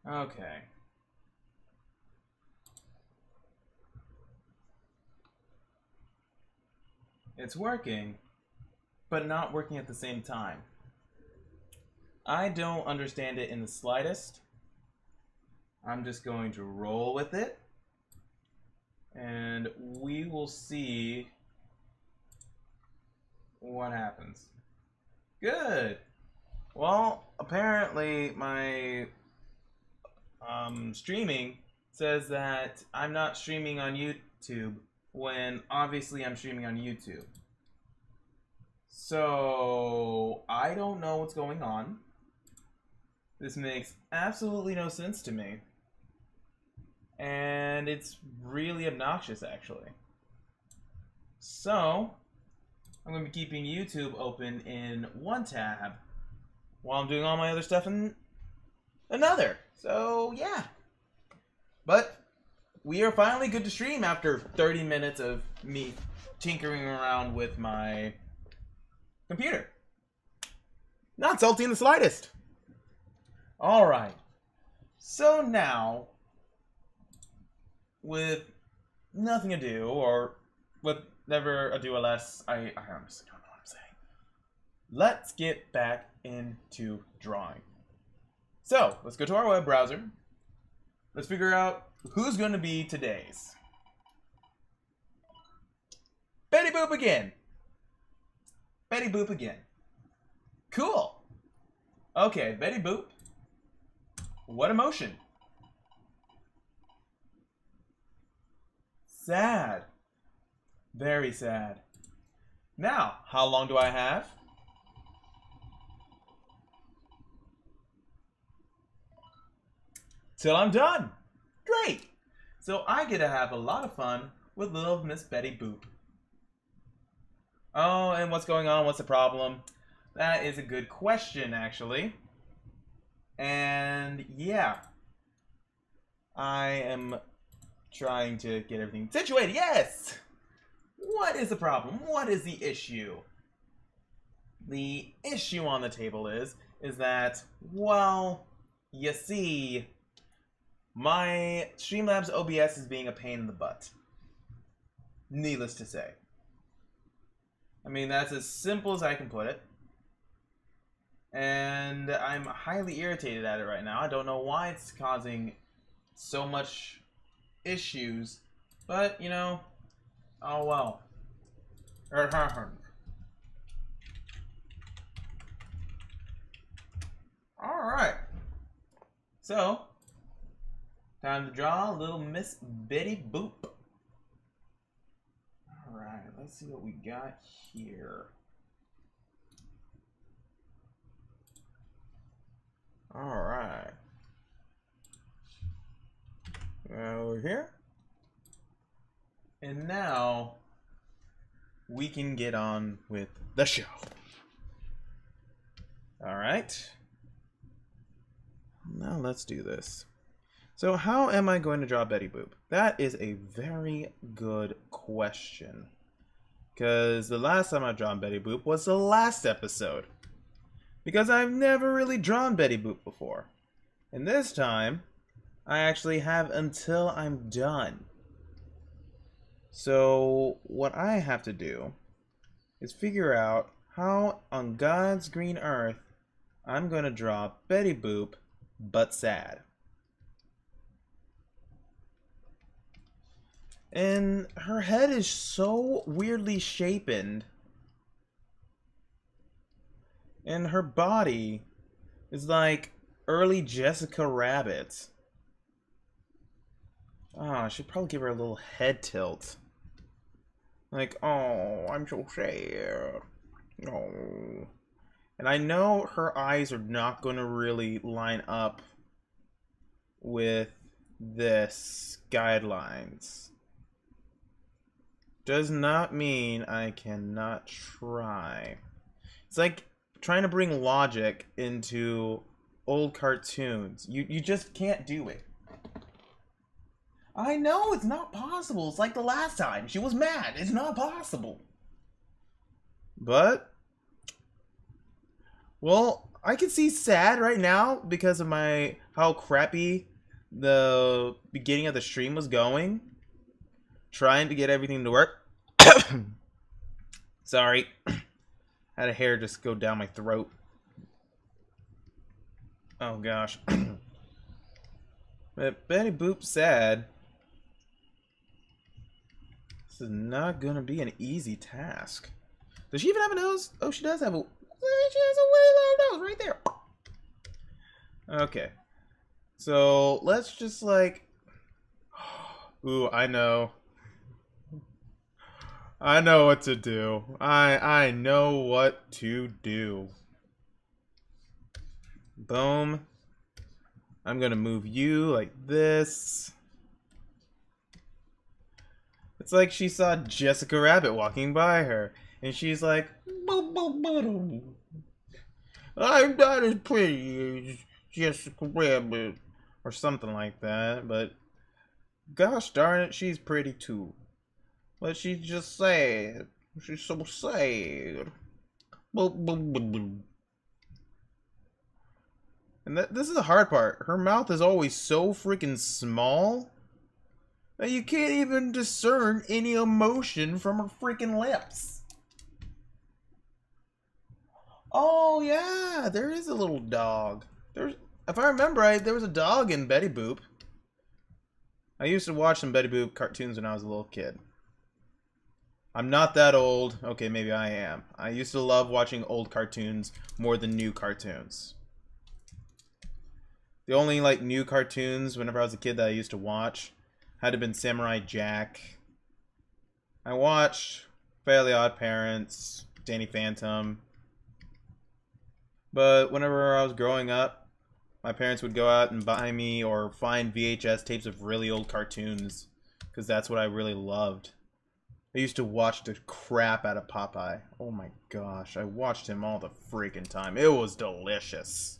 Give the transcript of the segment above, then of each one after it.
Okay. It's working, but not working at the same time. I don't understand it in the slightest. I'm just going to roll with it, and we will see what happens. Good. Well, apparently my streaming says that I'm not streaming on YouTube when obviously I'm streaming on YouTube. So I don't know what's going on. This makes absolutely no sense to me. And it's really obnoxious, actually. So I'm going to be keeping YouTube open in one tab while I'm doing all my other stuff in another. So yeah. But we are finally good to stream after 30 minutes of me tinkering around with my computer. Not salty in the slightest. Alright. So now, with nothing to do, or with never ado less, I honestly don't know what I'm saying. Let's get back into drawing. So, let's go to our web browser. Let's figure out who's going to be today's. Betty Boop again. Betty Boop again. Cool. Okay, Betty Boop. What emotion? Sad. Very sad. Now, how long do I have? Till I'm done. Great. So I get to have a lot of fun with little Miss Betty Boop. Oh, and what's going on? What's the problem? That is a good question, actually. And yeah, I am trying to get everything situated. Yes! What is the problem? What is the issue? The issue on the table is that, well, you see, my Streamlabs OBS is being a pain in the butt. Needless to say. I mean, that's as simple as I can put it. And I'm highly irritated at it right now. I don't know why it's causing so much issues. But, you know, oh well. Alright. So, time to draw little Miss Betty Boop. Alright, let's see what we got here. Alright. Over here. And now we can get on with the show. Alright. Now let's do this. So how am I going to draw Betty Boop? That is a very good question. Because the last time I drawn Betty Boop was the last episode. Because I've never really drawn Betty Boop before. And this time, I actually have until I'm done. So, what I have to do is figure out how on God's green earth I'm going to draw Betty Boop, but sad. And her head is so weirdly shapen. And her body is like early Jessica Rabbit. Oh, I should probably give her a little head tilt. Like, oh, I'm so sad. Oh. And I know her eyes are not going to really line up with this guidelines. Does not mean I cannot try. It's like trying to bring logic into old cartoons. You just can't do it. I know it's not possible. It's like the last time. She was mad. It's not possible. But, well, I can see sad right now because of how crappy the beginning of the stream was going. Trying to get everything to work. Sorry. Had a hair just go down my throat. Oh gosh. But Betty Boop's sad. This is not gonna be an easy task. Does she even have a nose? Oh, she does have a... She has a way long nose right there. Okay. So, let's just like... Ooh, I know. I know what to do. I know what to do. Boom. I'm gonna move you like this. It's like she saw Jessica Rabbit walking by her, and she's like, I'm not as pretty as Jessica Rabbit, or something like that, but gosh darn it, she's pretty too. But she's just sad. She's so sad. And this is the hard part. Her mouth is always so freaking small that you can't even discern any emotion from her freaking lips. Oh yeah, there is a little dog. If I remember right, there was a dog in Betty Boop. I used to watch some Betty Boop cartoons when I was a little kid. I'm not that old. Okay, maybe I am. I used to love watching old cartoons more than new cartoons. The only like new cartoons whenever I was a kid that I used to watch had to have been Samurai Jack. I watched Fairly Odd Parents, Danny Phantom. But whenever I was growing up, my parents would go out and buy me or find VHS tapes of really old cartoons because that's what I really loved. I used to watch the crap out of Popeye. Oh my gosh, I watched him all the freaking time. It was delicious.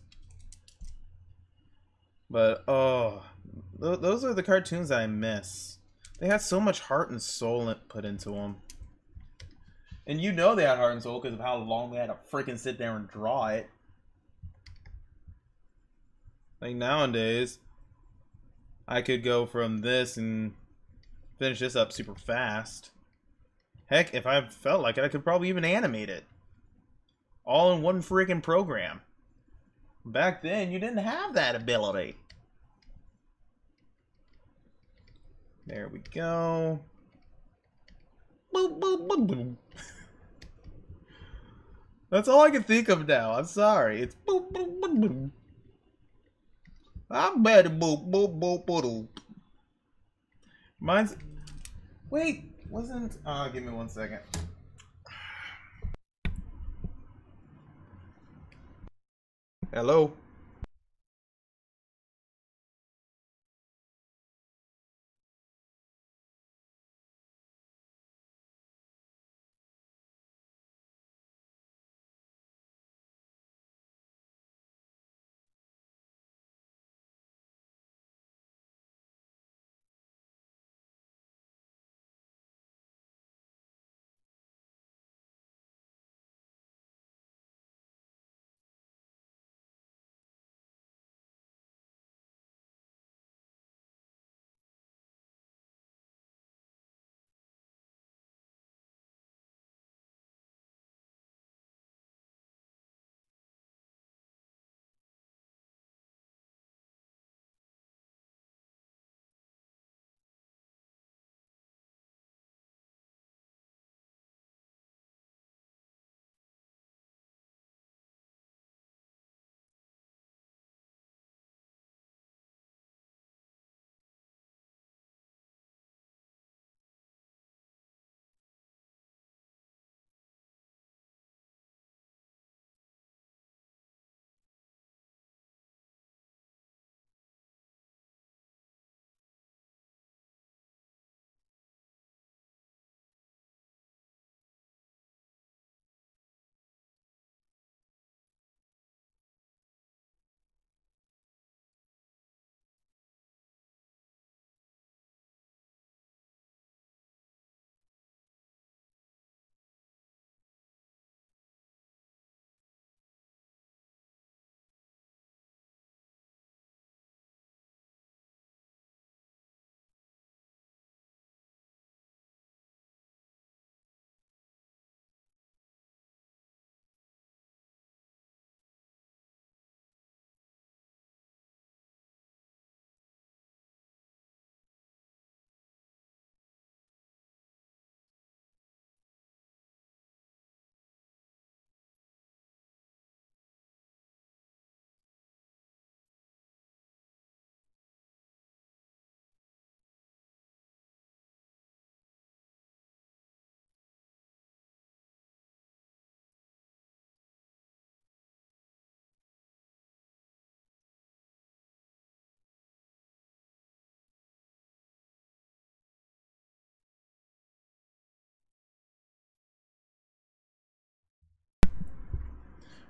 But, oh, those are the cartoons that I miss. They had so much heart and soul put into them. And you know they had heart and soul because of how long they had to freaking sit there and draw it. Like nowadays, I could go from this and finish this up super fast. Heck, if I felt like it, I could probably even animate it. All in one freaking program. Back then, you didn't have that ability. There we go. Boop, boop, boop, boop. That's all I can think of now. I'm sorry. It's boop, boop, boop, boop. I'm better boop, boop, boop, boop, boop. Mine's... Wait, wasn't... give me 1 second. Hello?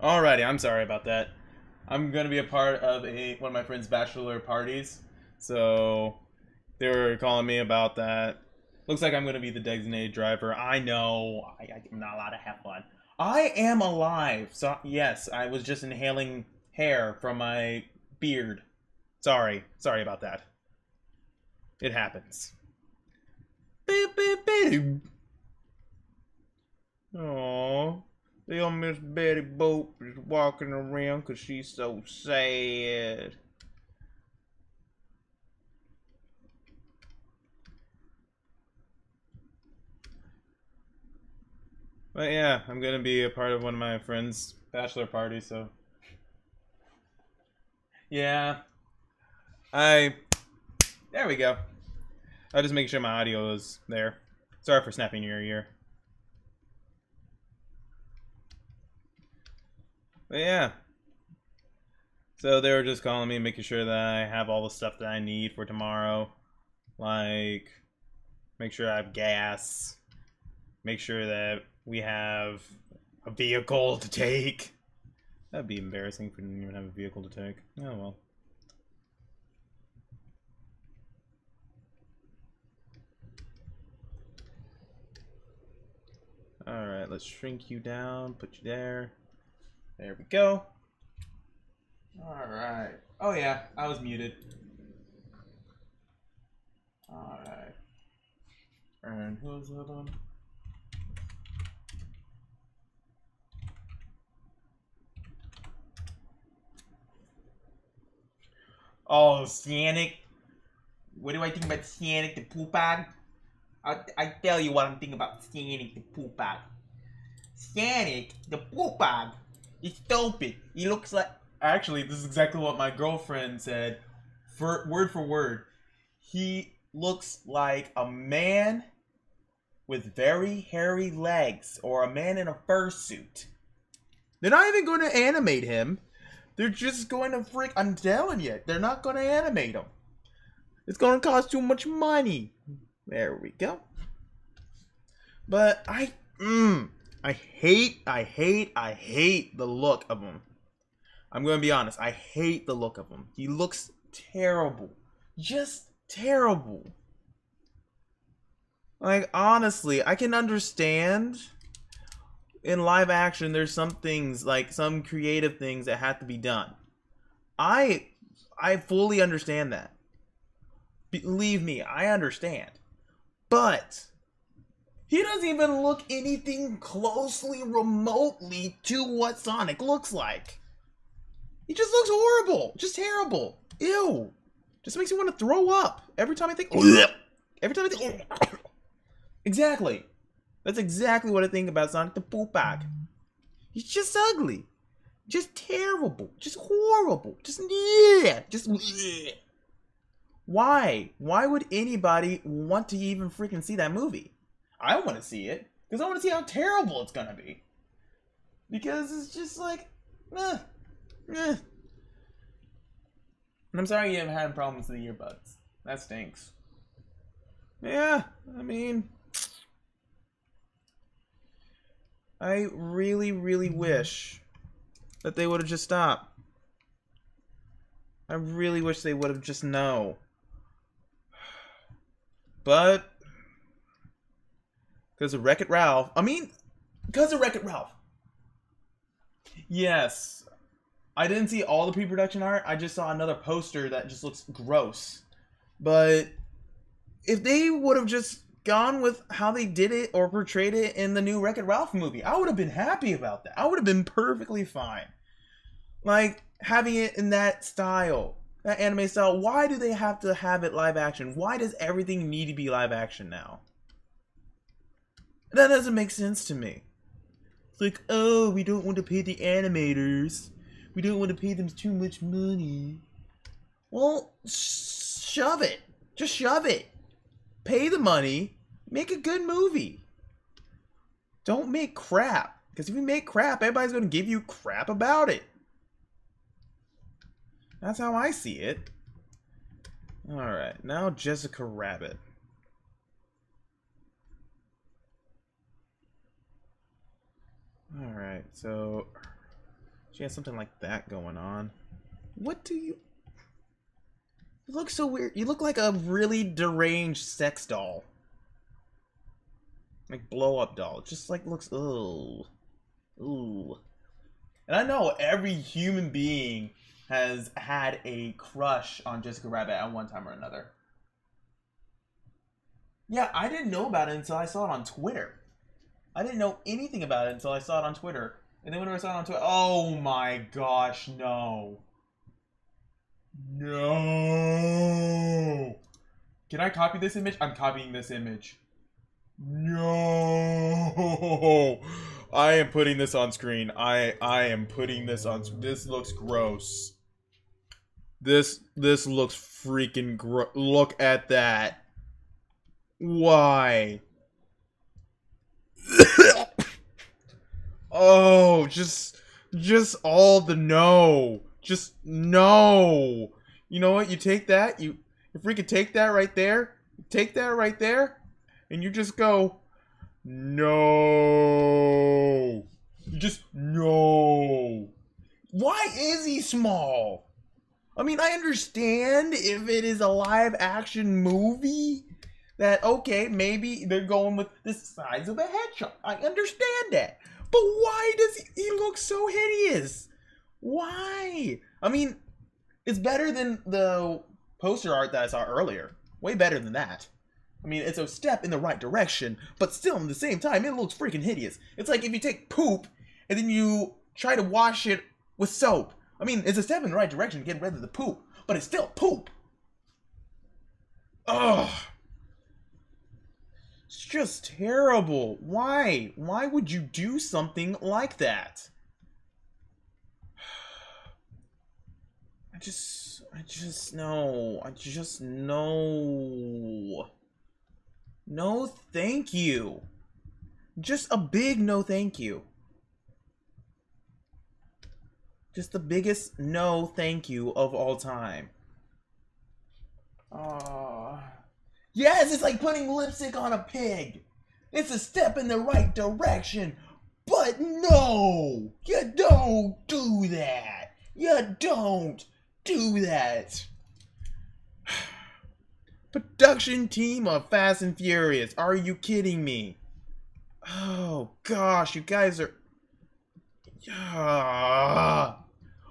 Alrighty, I'm sorry about that. I'm gonna be a part of one of my friend's bachelor parties, so they were calling me about that. Looks like I'm gonna be the designated driver. I know I'm not allowed to have fun. I am alive, so yes, I was just inhaling hair from my beard. Sorry about that. It happens. Beep, beep, beep. Aww. Little Miss Betty Boop is walking around because she's so sad. But yeah, I'm gonna be a part of one of my friends' bachelor parties, so yeah. There we go. I'll just make sure my audio is there. Sorry for snapping your ear. But yeah. So they were just calling me, making sure that I have all the stuff that I need for tomorrow. Like, make sure I have gas. Make sure that we have a vehicle to take. That'd be embarrassing if we didn't even have a vehicle to take. Oh well. Alright, let's shrink you down, put you there. There we go. Alright. Oh yeah, I was muted. Alright. And who's the other one? Oh, Sonic. What do I think about Sonic the poop bag? I tell you what I'm thinking about Sonic the poop bag. Sonic the poop bag is stupid. He looks like... Actually, this is exactly what my girlfriend said. Word for word. He looks like a man with very hairy legs. Or a man in a fursuit. They're not even going to animate him. They're just going to I'm telling you, they're not going to animate him. It's going to cost too much money. There we go. But I hate the look of him. I'm going to be honest. I hate the look of him. He looks terrible. Just terrible. Like, honestly, I can understand in live action there's some things, like some creative things that have to be done. I fully understand that. Believe me, I understand. But he doesn't even look anything closely remotely to what Sonic looks like. He just looks horrible. Just terrible. Ew. Just makes me want to throw up every time I think. Every time I think. Exactly. That's exactly what I think about Sonic the Poop Bag. He's just ugly. Just terrible. Just horrible. Just yeah. Just yeah. Why? Why would anybody want to even freaking see that movie? I want to see it because I want to see how terrible it's gonna be. Because it's just like, eh. And I'm sorry you haven't had problems with the earbuds. That stinks. Yeah, I mean, I really, really wish that they would have just stopped. I really wish they would have just no. But because of Wreck-It Ralph. I mean, because of Wreck-It Ralph. Yes. I didn't see all the pre-production art. I just saw another poster that just looks gross. But if they would have just gone with how they did it or portrayed it in the new Wreck-It Ralph movie, I would have been happy about that. I would have been perfectly fine. Like, having it in that style. That anime style. Why do they have to have it live action? Why does everything need to be live action now? That doesn't make sense to me. It's like, oh, we don't want to pay the animators. We don't want to pay them too much money. Well, shove it. Just shove it. Pay the money. Make a good movie. Don't make crap. Because if you make crap, everybody's going to give you crap about it. That's how I see it. Alright, now Jessica Rabbit. Alright, so She has something like that going on. What do you... You look so weird. You look like a really deranged sex doll. Like blow-up doll. It just like looks... Ooh. Ooh. And I know every human being has had a crush on Jessica Rabbit at one time or another. Yeah, I didn't know about it until I saw it on Twitter. I didn't know anything about it until I saw it on Twitter. And then when I saw it on Twitter... Oh my gosh, no. No. Can I copy this image? I'm copying this image. No. I am putting this on screen. I am putting this on. This looks gross. This looks freaking gross. Look at that. Why? Oh, just all the no. Just no. You know what? You take that. You freaking take that right there. Take that right there. And you just go, no. You just, no. Why is he small? I mean, I understand if it is a live action movie that, okay, maybe they're going with the size of a hedgehog. I understand that. But why does he look so hideous? Why? I mean, it's better than the poster art that I saw earlier. Way better than that. I mean, it's a step in the right direction, but still, at the same time, it looks freaking hideous. It's like if you take poop, and then you try to wash it with soap. I mean, it's a step in the right direction to get rid of the poop, but it's still poop. Ugh. It's just terrible. Why? Why would you do something like that? I just know. No, thank you. Just a big no, thank you. Just the biggest no, thank you of all time. Yes, it's like putting lipstick on a pig. It's a step in the right direction, but no, you don't do that. You don't do that. Production team of Fast and Furious. Are you kidding me? Oh gosh, you guys are. I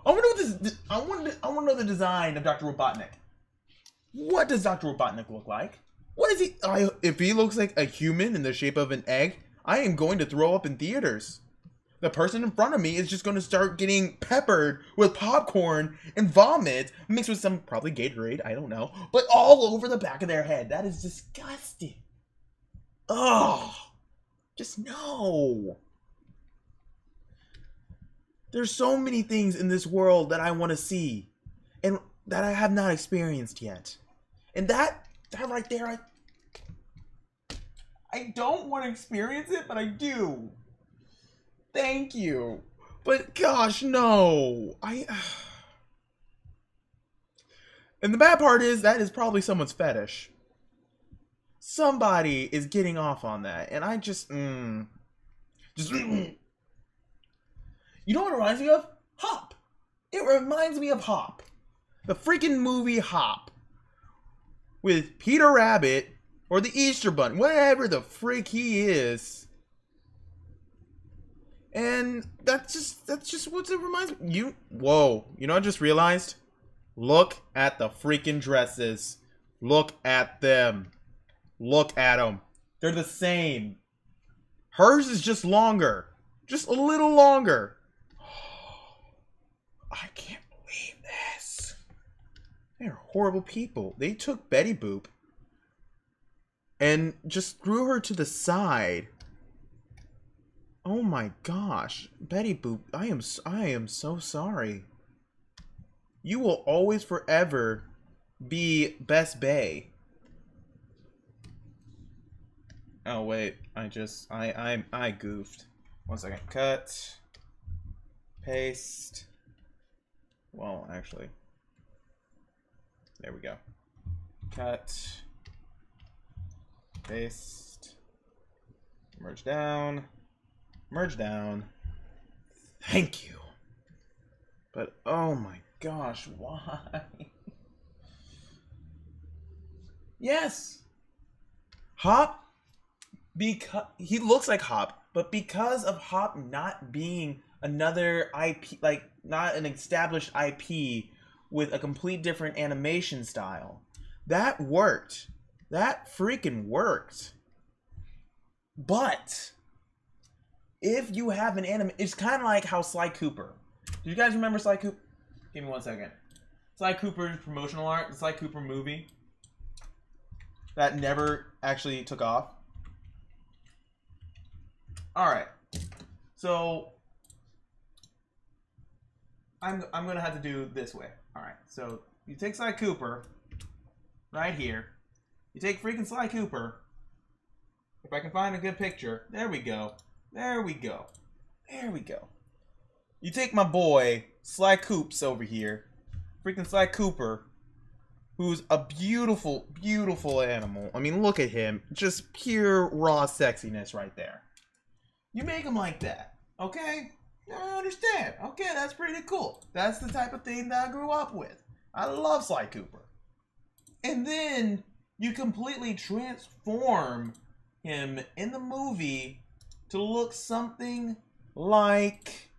wonder what this. I want to know the design of Dr. Robotnik. What does Dr. Robotnik look like? What is he? If he looks like a human in the shape of an egg, I am going to throw up in theaters. The person in front of me is just going to start getting peppered with popcorn and vomit mixed with some probably Gatorade, I don't know, but all over the back of their head. That is disgusting. Oh, just no. There's so many things in this world that I want to see and that I have not experienced yet. And that right there, I don't want to experience it, but I do. Thank you. But gosh, no. And the bad part is that is probably someone's fetish. Somebody is getting off on that. And I just You know what it reminds me of? Hop. It reminds me of Hop. The freaking movie Hop. With Peter Rabbit or the Easter Bunny. Whatever the frick he is. And that's just what it reminds me. Whoa, you know what I just realized? Look at the freaking dresses. Look at them. Look at them. They're the same. Hers is just longer. Just a little longer. I can't believe this. They're horrible people. They took Betty Boop and just threw her to the side. Oh my gosh, Betty Boop, I am so sorry. You will always forever be Best Bae. Oh wait, I goofed. 1 second. Cut. Paste. Well, actually. There we go. Cut. Paste. Merge down. Merge down. Thank you. But oh my gosh, why? Yes. Hop, because he looks like Hop, but because of Hop not being another IP, like not an established IP with a complete different animation style, that worked. That freaking worked. But if you have an anime, it's kind of like how Sly Cooper. Do you guys remember Sly Cooper? Give me 1 second. Sly Cooper's promotional art, the Sly Cooper movie that never actually took off. Alright. So I'm gonna have to do this way. Alright, so you take Sly Cooper right here. You take freaking Sly Cooper. If I can find a good picture. There we go. There we go. There we go. You take my boy Sly Coops over here. Freaking Sly Cooper, who's a beautiful, beautiful animal. I mean, look at him. Just pure raw sexiness right there. You make him like that, okay? I understand. Okay, that's pretty cool. That's the type of thing that I grew up with. I love Sly Cooper. And then you completely transform him in the movie to look something like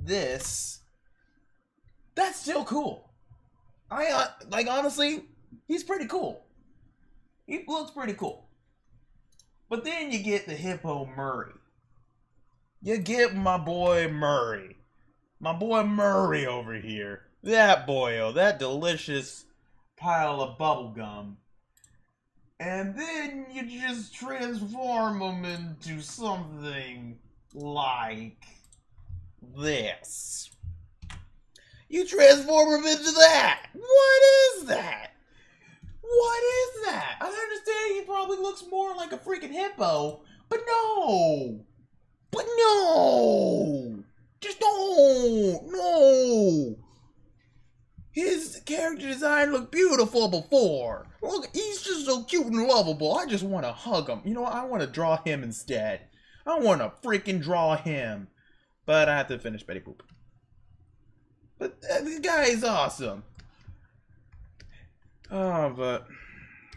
this. That's still cool. Like, honestly, he's pretty cool. He looks pretty cool. But then you get the Hippo Murray. You get my boy Murray. My boy Murray over here. That boyo, that delicious pile of bubblegum. And then you just transform him into something like this. You transform him into that. What is that? What is that? I understand he probably looks more like a freaking hippo, but no. But no! Just don't! No! His character design looked beautiful before. Look, he's just so cute and lovable. I just want to hug him. You know what? I want to draw him instead. I want to freaking draw him. But I have to finish Betty Boop. But this guy is awesome. Oh, but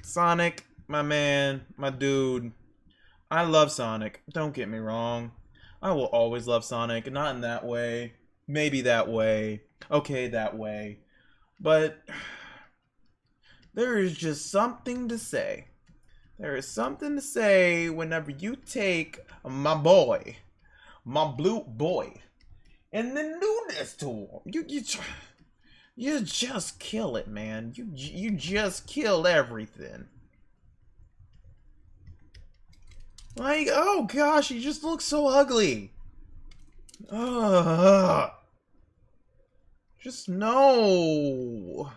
Sonic, my man, my dude. I love Sonic. Don't get me wrong. I will always love Sonic. Not in that way. Maybe that way. Okay, that way. But there is just something to say. There is something to say whenever you take my boy, my blue boy, and then do this to him. You just kill it, man. You just kill everything. Like, oh gosh, he just looks so ugly. Ugh. Just no.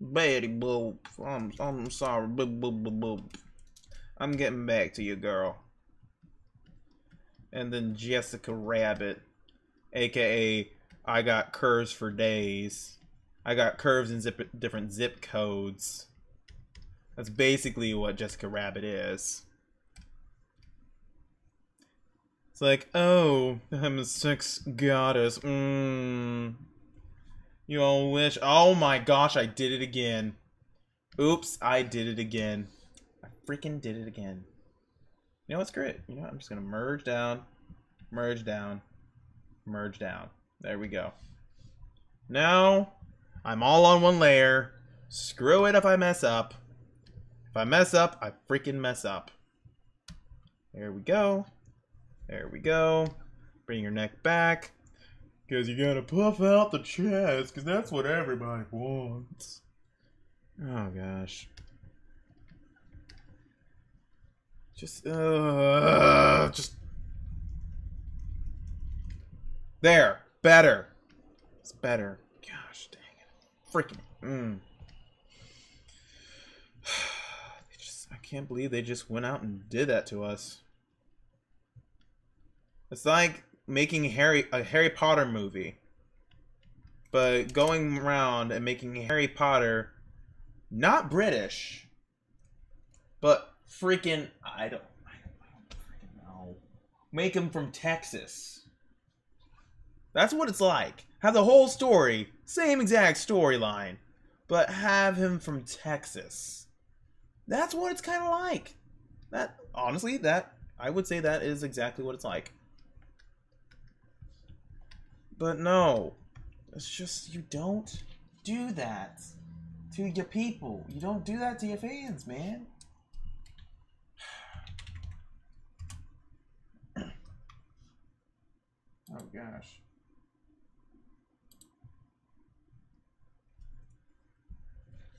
Betty Boop. I'm sorry. Boop, boop, boop, boop. I'm getting back to you, girl. And then Jessica Rabbit, aka I got curves for days. I got curves in different zip codes. That's basically what Jessica Rabbit is. It's like, oh, I'm a sex goddess. You all wish. Oh my gosh, I did it again. Oops, I did it again. I freaking did it again. You know what's great? You know what? I'm just gonna merge down, merge down, merge down. There we go. Now, I'm all on one layer. Screw it if I mess up. If I mess up, I freaking mess up. There we go. There we go. Bring your neck back. Because you gotta puff out the chest. Because that's what everybody wants. Oh, gosh. Just... There. Better. It's better. Gosh, dang it. Freaking... I can't believe they just went out and did that to us. It's like making a Harry Potter movie, but going around and making Harry Potter not British, but freaking I don't freaking know. Make him from Texas. That's what it's like. Have the whole story, same exact storyline, but have him from Texas. That's what it's kind of like. That, honestly, I would say that is exactly what it's like. But no, it's just, you don't do that to your people. You don't do that to your fans, man. Oh gosh.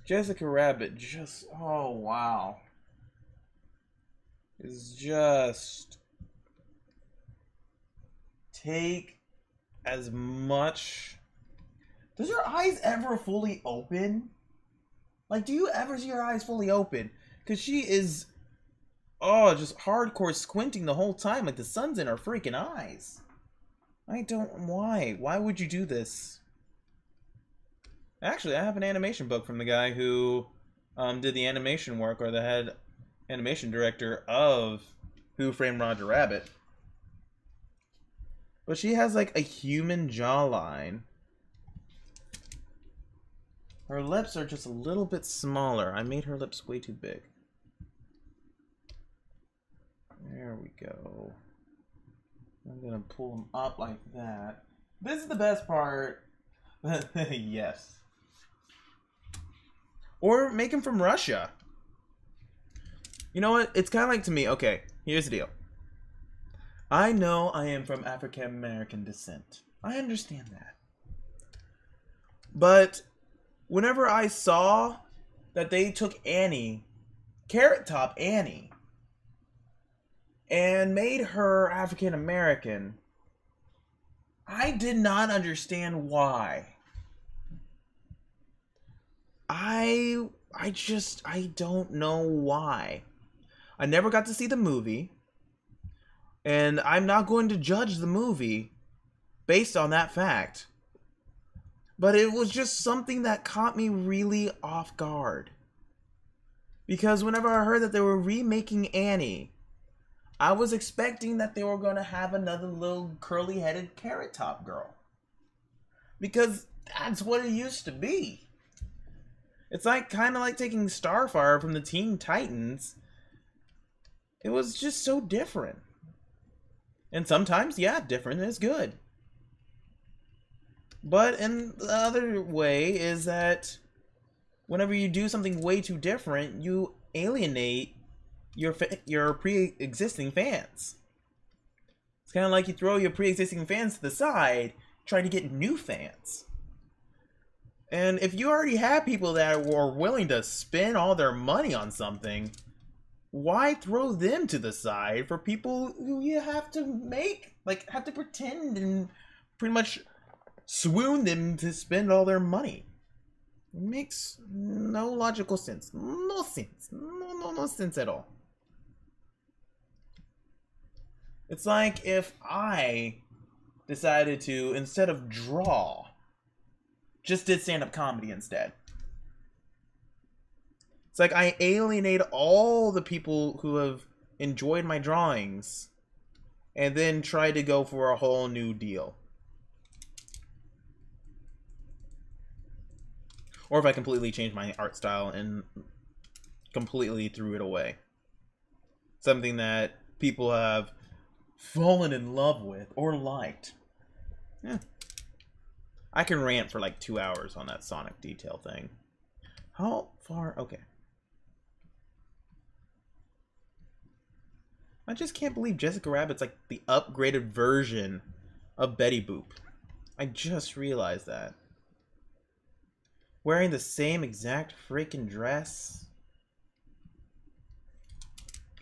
Jessica Rabbit just, oh wow. Is just take as much. Does your eyes ever fully open? Like, do you ever see your eyes fully open? Because she is, oh, just hardcore squinting the whole time, like the sun's in her freaking eyes. I don't, why? Why would you do this? Actually, I have an animation book from the guy who did the animation work, or the head animation director of Who Framed Roger Rabbit. But she has like a human jawline. Her lips are just a little bit smaller. I made her lips way too big. There we go. I'm gonna pull them up like that. This is the best part. Yes. Or make him from Russia. You know what? It's kind of like, to me, okay, here's the deal. I know I am from African American descent. I understand that. But whenever I saw that they took Annie, Carrot Top Annie, and made her African American, I did not understand why. I don't know why. I never got to see the movie, and I'm not going to judge the movie based on that fact. But it was just something that caught me really off guard. Because whenever I heard that they were remaking Annie, I was expecting that they were going to have another little curly-headed Carrot Top girl. Because that's what it used to be. It's like kind of like taking Starfire from the Teen Titans. It was just so different. And sometimes, yeah, different is good. But in the other way is that whenever you do something way too different, you alienate your pre-existing fans. It's kind of like you throw your pre-existing fans to the side, trying to get new fans. And if you already have people that were willing to spend all their money on something, why throw them to the side for people who you have to make, like, have to pretend and pretty much swoon them to spend all their money? It makes no logical sense. No sense. No sense at all. It's like if I decided to, instead of draw, just did stand-up comedy instead. It's like I alienate all the people who have enjoyed my drawings and then try to go for a whole new deal. Or if I completely changed my art style and completely threw it away. Something that people have fallen in love with or liked. Yeah. I can rant for like 2 hours on that Sonic detail thing. How far? Okay. I just can't believe Jessica Rabbit's like the upgraded version of Betty Boop. I just realized that. Wearing the same exact freaking dress.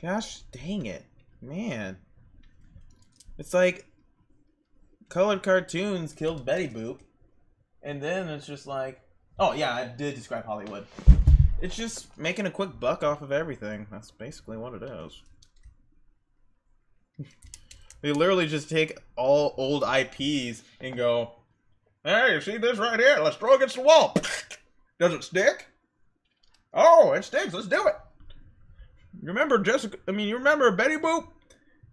Gosh dang it. Man. It's like colored cartoons killed Betty Boop. And then it's just like, oh yeah, I did describe Hollywood. It's just making a quick buck off of everything. That's basically what it is. They literally just take all old IPs and go, hey, you see this right here? Let's throw it against the wall. Does it stick? Oh, it sticks. Let's do it. You remember Betty Boop?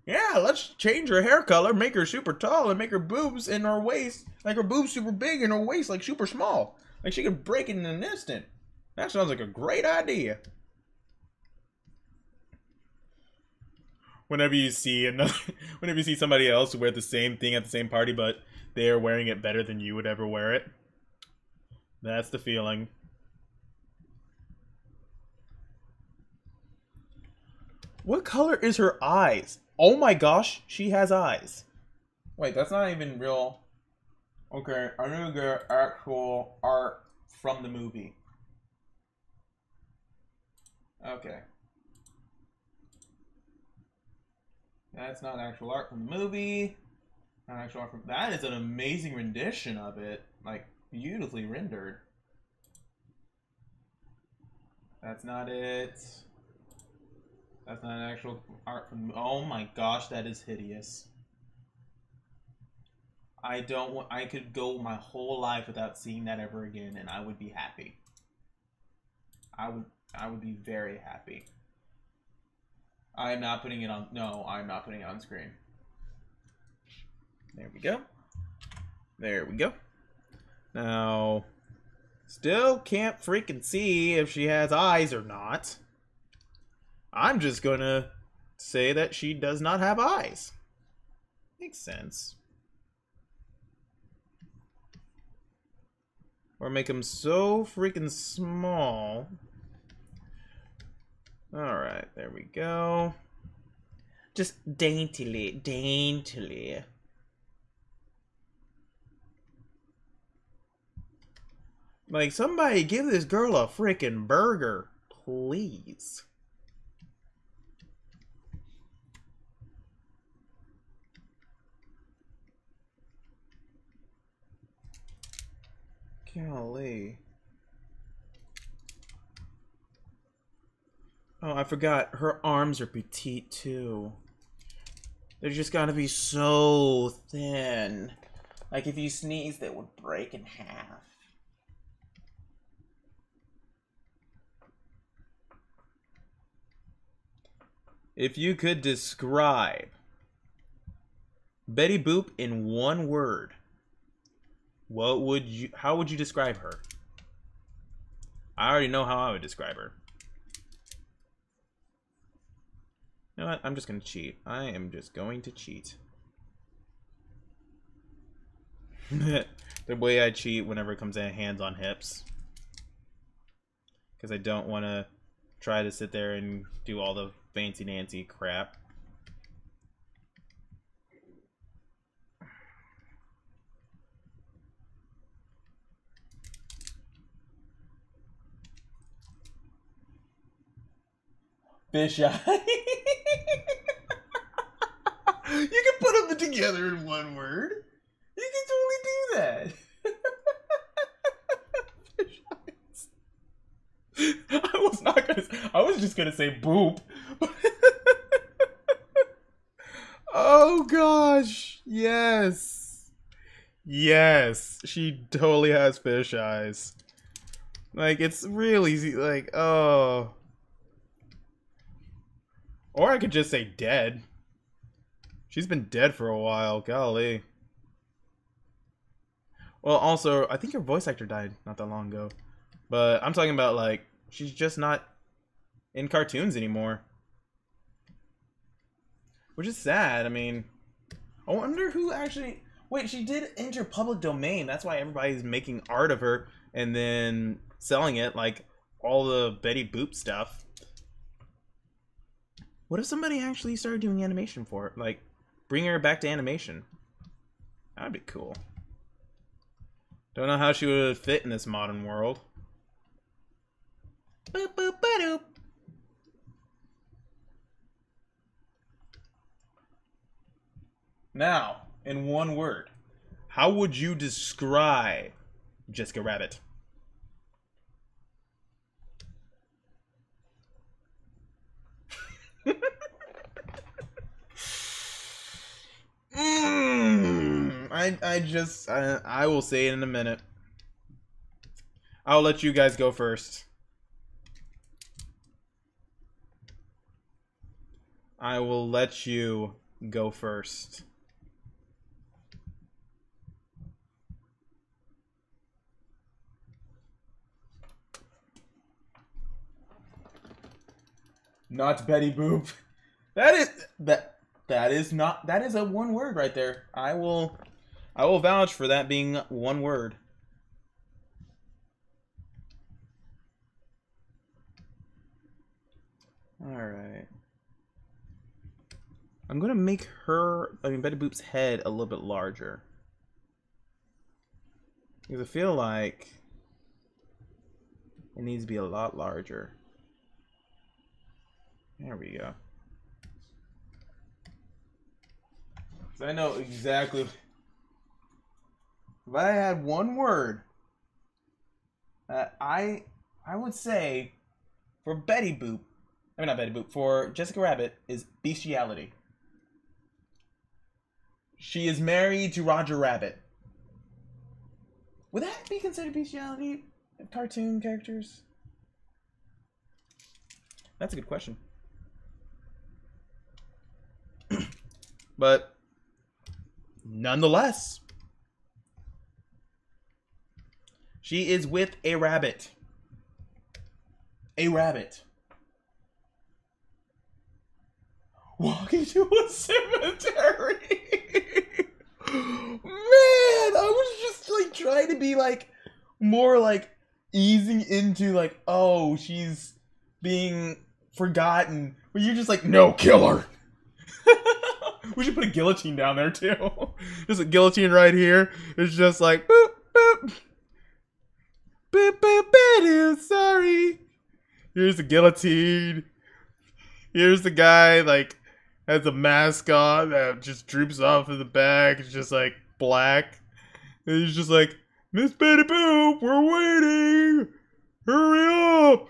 Yeah, let's change her hair color, make her super tall, and make her boobs in her waist, like her boobs super big and her waist like super small. Like she could break it in an instant. That sounds like a great idea. Whenever you see somebody else wear the same thing at the same party, but they are wearing it better than you would ever wear it. That's the feeling. What color is her eyes? Oh my gosh, she has eyes. Wait, that's not even real. Okay, I'm gonna get actual art from the movie. Okay. That's not actual art from the movie. Not actual art from... That is an amazing rendition of it. Like, beautifully rendered. That's not it. That's not an actual art from... Oh my gosh, that is hideous. I don't want... I could go my whole life without seeing that ever again, and I would be happy. I would be very happy. I'm not putting it on... No, I'm not putting it on screen. There we go. There we go. Now... Still can't freaking see if she has eyes or not. I'm just gonna say that she does not have eyes. Makes sense. Or make them so freaking small. Alright, there we go. Just daintily, daintily. Like, somebody give this girl a freaking burger, please. Golly. Oh, I forgot. Her arms are petite, too. They're just gotta be so thin. Like, if you sneeze, they would break in half. If you could describe Betty Boop in one word, how would you describe her? I already know how I would describe her. You know what? I'm just gonna cheat. I am just going to cheat. The way I cheat whenever it comes to hands on hips. Because I don't want to try to sit there and do all the fancy Nancy crap. Fish eye. You can put them together in one word. You can totally do that. Fish eyes. I was just gonna say boop. Oh gosh. Yes. Yes. She totally has fish eyes. Like, it's really easy. Like, oh. Or I could just say dead. She's been dead for a while. Golly. Well, also, I think her voice actor died not that long ago. But I'm talking about, like, she's just not in cartoons anymore. Which is sad. I mean, I wonder who actually... Wait, she did enter public domain. That's why everybody's making art of her and then selling it, like all the Betty Boop stuff. What if somebody actually started doing animation for it? Like, bring her back to animation. That'd be cool. Don't know how she would fit in this modern world. Boop, boop, ba-doop. Now, in one word, how would you describe Jessica Rabbit? I will say it in a minute. I'll let you guys go first. I will let you go first. Not Betty Boop. That is not, that is a one word right there. I will vouch for that being one word. Alright. I'm gonna make Betty Boop's head a little bit larger. Because I feel like it needs to be a lot larger. There we go. So I know exactly. If I had one word, I would say for Betty Boop, I mean not Betty Boop, for Jessica Rabbit is bestiality. She is married to Roger Rabbit. Would that be considered bestiality of cartoon characters? That's a good question. But nonetheless, she is with a rabbit. A rabbit. Walking to a cemetery. Man, I was just like trying to be like more like easing into like, oh, she's being forgotten. But you're just like, no, kill her. We should put a guillotine down there too. Just a guillotine right here. It's just like boop boop. Boop boop boop. Sorry. Here's the guillotine. Here's the guy like has a mask on that just droops off of the back. It's just like black. And he's just like, Miss Betty Boop, we're waiting. Hurry up.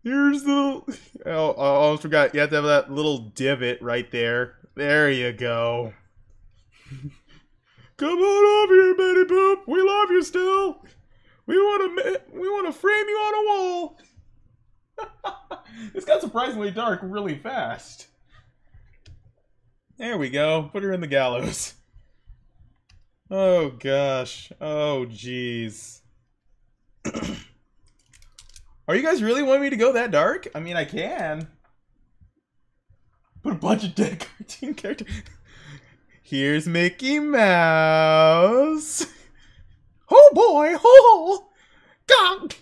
Here's the... Oh, I almost forgot. You have to have that little divot right there. There you go. Come on over here, Betty Boop. We love you still. We want to frame you on a wall. This got surprisingly dark really fast. There we go. Put her in the gallows. Oh, gosh. Oh, jeez. Are you guys really wanting me to go that dark? I mean, I can. Put a bunch of dead cartoon characters. Here's Mickey Mouse. Oh boy, oh, God.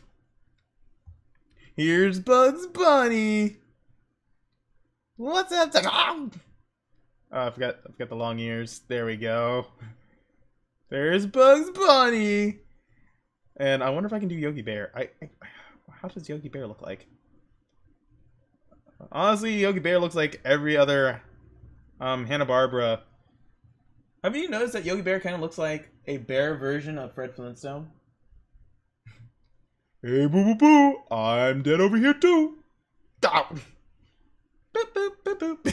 Here's Bugs Bunny. What's up? Oh, I forgot the long ears. There we go. There's Bugs Bunny. And I wonder if I can do Yogi Bear. How does Yogi Bear look like? Honestly, Yogi Bear looks like every other Hanna-Barbera. Have you noticed that Yogi Bear kind of looks like a bear version of Fred Flintstone? Hey, boo boo boo! I'm dead over here too. Boop, boop, boop, boop.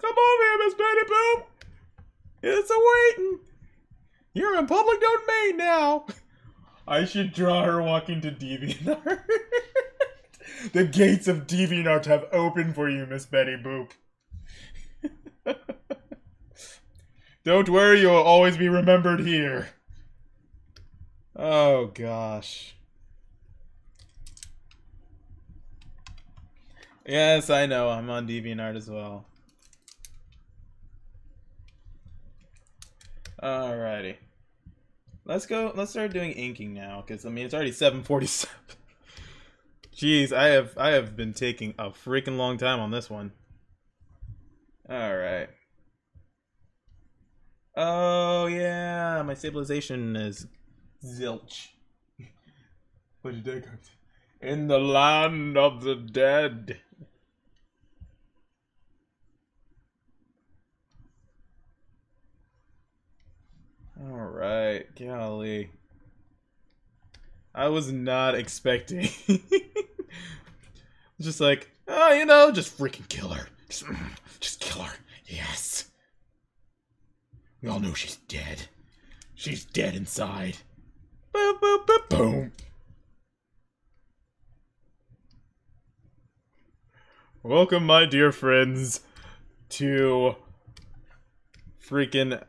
Come over here, Miss Betty Boop. It's a waiting. You're in public domain now. I should draw her walking to DeviantArt. The gates of DeviantArt have opened for you, Miss Betty Boop. Don't worry, you'll always be remembered here. Oh, gosh. Yes, I know. I'm on DeviantArt as well. Alrighty. Let's start doing inking now, because I mean it's already 7:47. Jeez, I have been taking a freaking long time on this one. Alright. Oh yeah, my stabilization is zilch. What'd you do? In the land of the dead. Alright, golly. I was not expecting. Just like, oh, you know, just freaking kill her. Just kill her. Yes. We all know she's dead. She's dead inside. Boom, boom, boom, boom. Welcome, my dear friends, to freaking...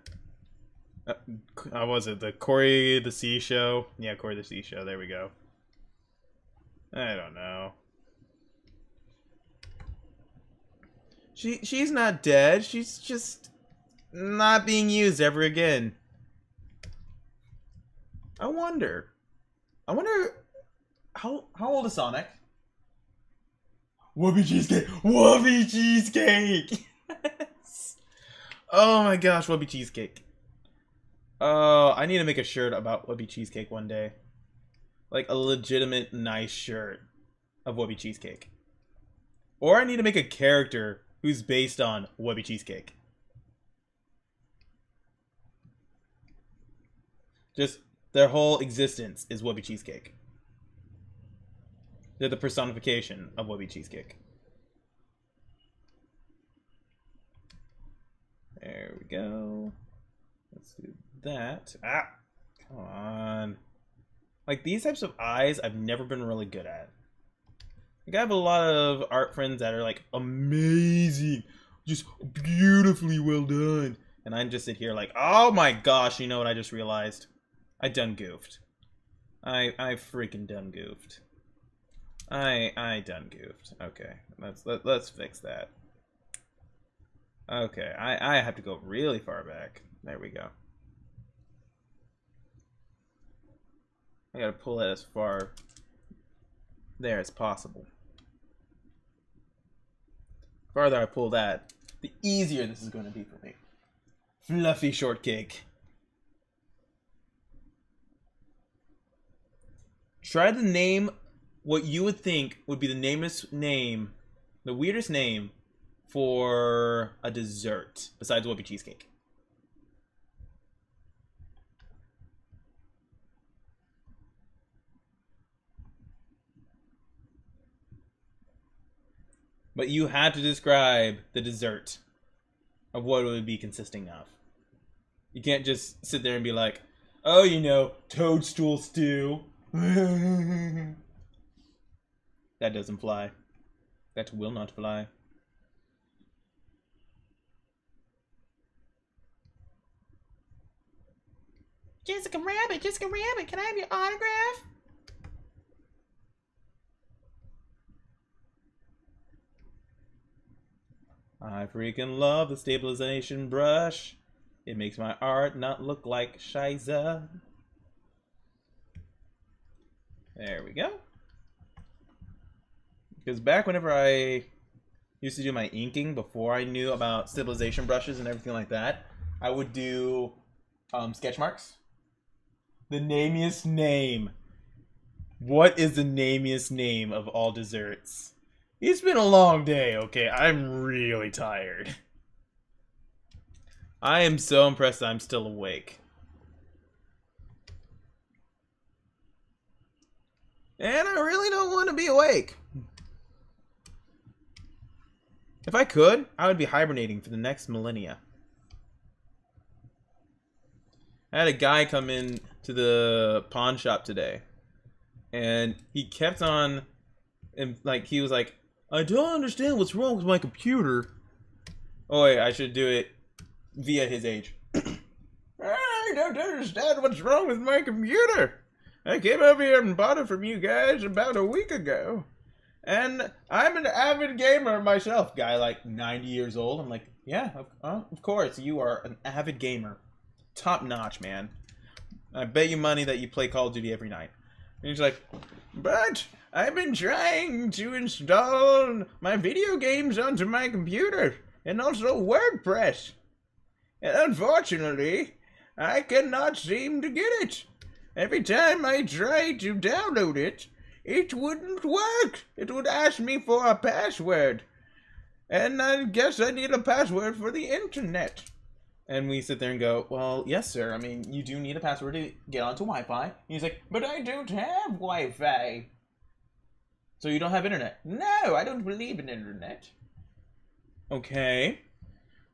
how was it? The Cory the Sea show? Yeah, Cory the Sea show. There we go. I don't know. She's not dead. She's just not being used ever again. I wonder how old is Sonic? Whoopie cheesecake! Whoopie cheesecake! Yes. Oh my gosh, whoopie cheesecake. Oh, I need to make a shirt about whoopie cheesecake one day. Like a legitimate nice shirt of whoopie cheesecake. Or I need to make a character who's based on whoopie cheesecake. Just their whole existence is whoopie cheesecake. They're the personification of whoopie cheesecake. There we go. Let's do that. Ah! Come on. Like, these types of eyes, I've never been really good at. Like, I have a lot of art friends that are, like, amazing. Just beautifully well done. And I just sit here like, oh my gosh, you know what I just realized? I done goofed. I freaking done goofed. I done goofed. Okay, let's fix that. Okay, I have to go really far back. There we go. I gotta pull it as far there as possible. The farther I pull that, the easier this is going to be for me. Fluffy shortcake. Try to name what you would think would be the the weirdest name for a dessert besides whoopie cheesecake. But you had to describe the dessert of what it would be consisting of. You can't just sit there and be like, oh, you know, toadstool stew. That doesn't fly. That will not fly. Jessica Rabbit, can I have your autograph? I freaking love the stabilization brush. It makes my art not look like Shiza. There we go. Because back whenever I used to do my inking, before I knew about stabilization brushes and everything like that, I would do sketch marks. The namiest name. What is the namiest name of all desserts? It's been a long day, okay? I'm really tired. I am so impressed that I'm still awake. And I really don't want to be awake. If I could, I would be hibernating for the next millennia. I had a guy come in to the pawn shop today, and he kept on, and like he was like, I don't understand what's wrong with my computer. Oh wait, I should do it via his age. I don't understand what's wrong with my computer. I came over here and bought it from you guys about a week ago. And I'm an avid gamer myself. Guy like 90 years old. I'm like, yeah, of course. You are an avid gamer. Top notch, man. I bet you money that you play Call of Duty every night. And he's like, but I've been trying to install my video games onto my computer. And also WordPress. And unfortunately, I cannot seem to get it. Every time I try to download it, it wouldn't work. It would ask me for a password. And I guess I need a password for the internet. And we sit there and go, well, yes, sir. I mean, you do need a password to get onto Wi-Fi. And he's like, but I don't have Wi-Fi. So you don't have internet? No, I don't believe in internet. Okay.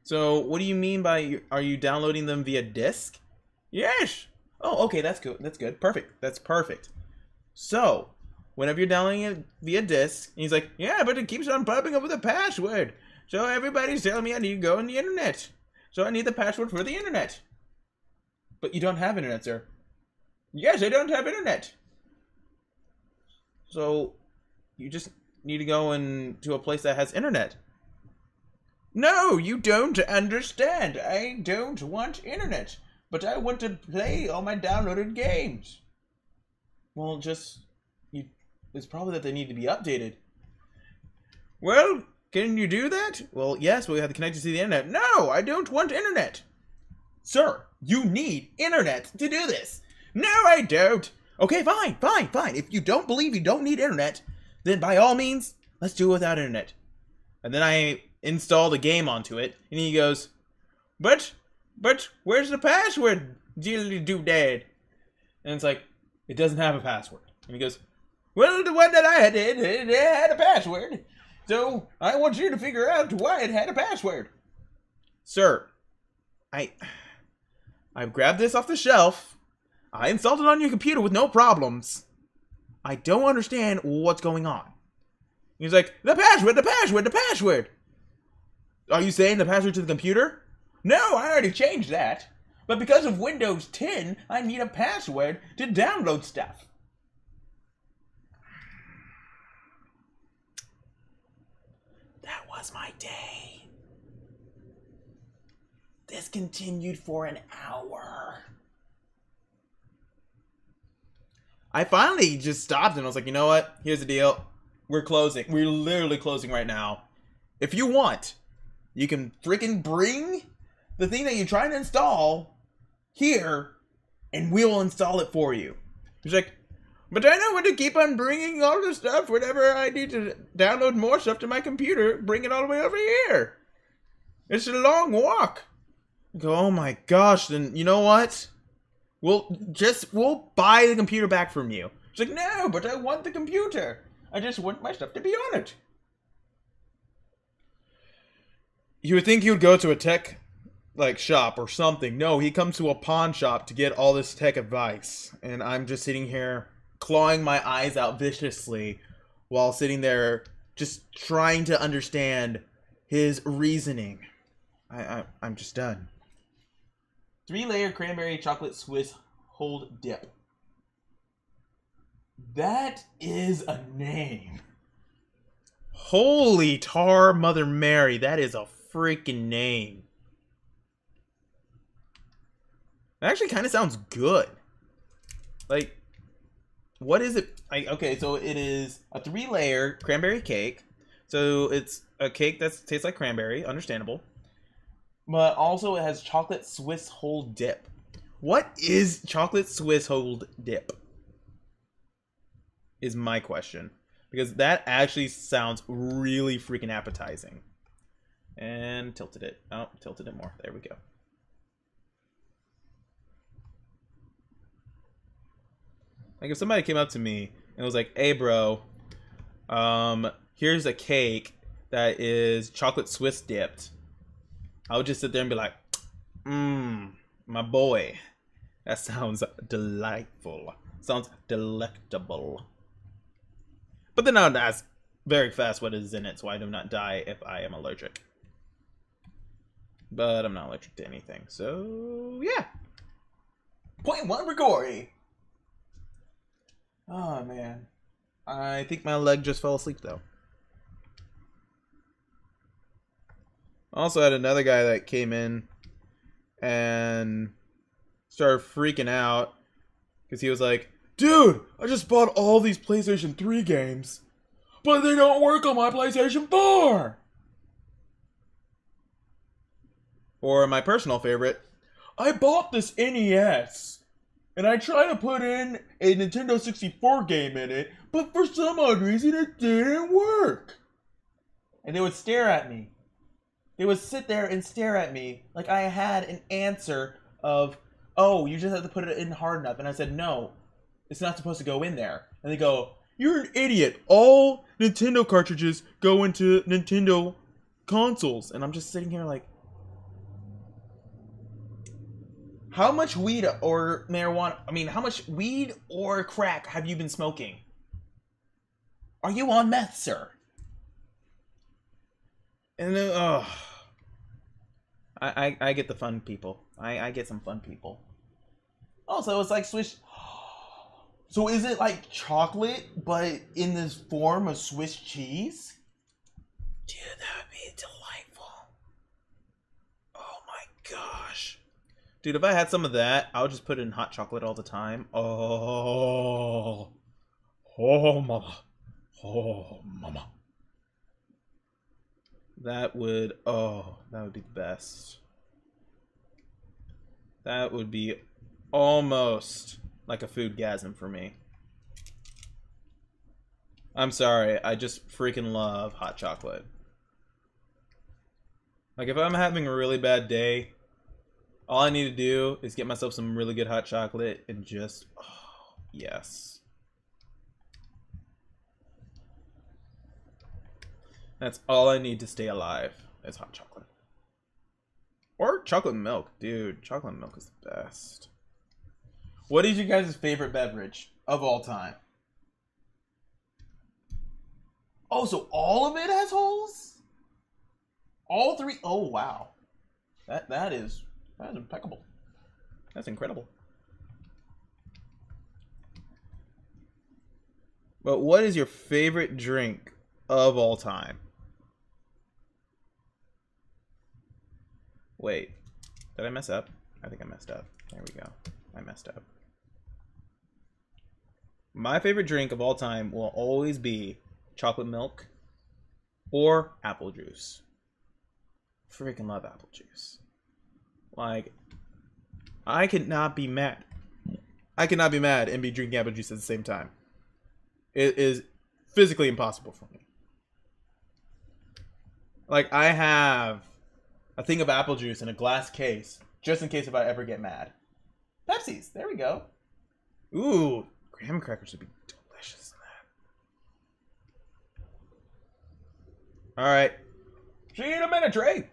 So what do you mean by, are you downloading them via disk? Yes. Oh, okay, that's good. That's good. Perfect. That's perfect. So, whenever you're downloading it via disk. And he's like, yeah, but it keeps on popping up with a password. So everybody's telling me I need to go on the internet. So I need the password for the internet. But you don't have internet, sir. Yes, I don't have internet. So you just need to go into a place that has internet. No, you don't understand. I don't want internet. But I want to play all my downloaded games. Well, it's probably that they need to be updated. Well, can you do that? Well, yes, but we have to connect it to the internet. No, I don't want internet. Sir, you need internet to do this. No, I don't. Okay, fine. If you don't believe you don't need internet, then by all means, let's do it without internet. And then I installed a game onto it, and he goes, But where's the password, diddly doodad? And it's like, it doesn't have a password. And he goes, well, the one that I did, it had a password. So I want you to figure out why it had a password. Sir, I grabbed this off the shelf. I installed it on your computer with no problems. I don't understand what's going on. He's like, the password. Are you saying the password to the computer? No, I already changed that. But because of Windows 10, I need a password to download stuff. That was my day. This continued for an hour. I finally just stopped and I was like, you know what? Here's the deal. We're closing. We're literally closing right now. If you want, you can freaking bring the thing that you're trying to install here and we will install it for you. He's like, but I don't want to keep on bringing all the stuff whenever I need to download more stuff to my computer. Bring it all the way over here. It's a long walk. I go, oh my gosh, then you know what? We'll buy the computer back from you. She's like, no, but I want the computer. I just want my stuff to be on it. You would think he would go to a tech shop or something. No, he comes to a pawn shop to get all this tech advice. And I'm just sitting here clawing my eyes out viciously while sitting there just trying to understand his reasoning. I'm just done. 3-layer cranberry chocolate Swiss hold dip. That is a name. Holy tar Mother Mary, that is a freaking name. It actually kind of sounds good. Like, what is it? Okay, so it is a 3-layer cranberry cake. So it's a cake that tastes like cranberry, understandable. But also it has chocolate Swiss hold dip. What is chocolate Swiss hold dip? Is my question. Because that actually sounds really freaking appetizing. And tilted it. Oh, tilted it more. There we go. Like if somebody came up to me and was like, hey bro, here's a cake that is chocolate Swiss dipped. I would just sit there and be like, my boy, that sounds delightful. Sounds delectable. But then I would ask very fast what is in it so I do not die if I am allergic. But I'm not allergic to anything, so yeah. Point 1 for Corey. Oh man. I think my leg just fell asleep though. Also had another guy that came in and started freaking out because he was like, dude, I just bought all these PlayStation 3 games, but they don't work on my PlayStation 4. Or my personal favorite, I bought this NES and I tried to put in a Nintendo 64 game in it, but for some odd reason it didn't work. And they would stare at me. They would sit there and stare at me like I had an answer of, oh, you just have to put it in hard enough. And I said, no, it's not supposed to go in there. And they go, you're an idiot. All Nintendo cartridges go into Nintendo consoles. And I'm just sitting here like, how much weed or marijuana, how much weed or crack have you been smoking? Are you on meth, sir? And then, I get the fun people. I get some fun people. Also, it's like Swiss. So is it like chocolate, but in this form of Swiss cheese? Dude, that would be delightful. Oh my gosh. Dude, if I had some of that, I would just put it in hot chocolate all the time. Oh. Oh, mama. Oh, mama. That would be the best. That would be almost like a foodgasm for me. I'm sorry, I just freaking love hot chocolate. Like, if I'm having a really bad day, all I need to do is get myself some really good hot chocolate and just, oh, yes. That's all I need to stay alive is hot chocolate. Or chocolate milk. Dude, chocolate milk is the best. What is your guys' favorite beverage of all time? Oh, so all of it has holes? All three? Oh, wow. That is impeccable. That's incredible. But what is your favorite drink of all time? Wait, did I mess up? I think I messed up. There we go. I messed up. My favorite drink of all time will always be chocolate milk or apple juice. Freaking love apple juice. Like, I could not be mad. I cannot be mad and be drinking apple juice at the same time. It is physically impossible for me. Like, I have a thing of apple juice in a glass case, just in case if I ever get mad. Pepsi's, there we go. Ooh, graham crackers would be delicious in that. Alright. See you in a minute, Trey.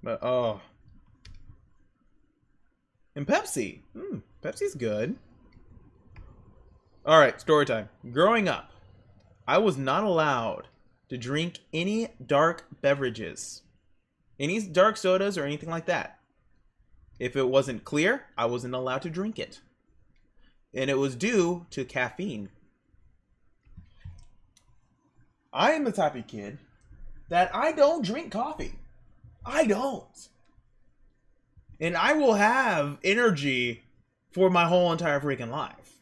But, oh. And Pepsi. Pepsi's good. Alright, story time. Growing up, I was not allowed to drink any dark beverages. Any dark sodas or anything like that. If it wasn't clear, I wasn't allowed to drink it. And it was due to caffeine. I am the type of kid that I don't drink coffee. I don't. And I will have energy for my whole entire freaking life.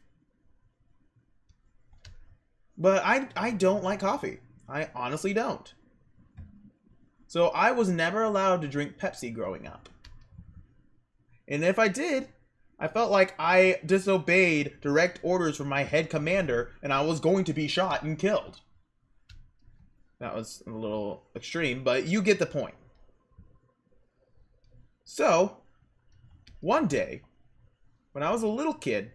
But I don't like coffee. I honestly don't. So I was never allowed to drink Pepsi growing up. And if I did, I felt like I disobeyed direct orders from my head commander and I was going to be shot and killed. That was a little extreme, but you get the point. So, one day, when I was a little kid,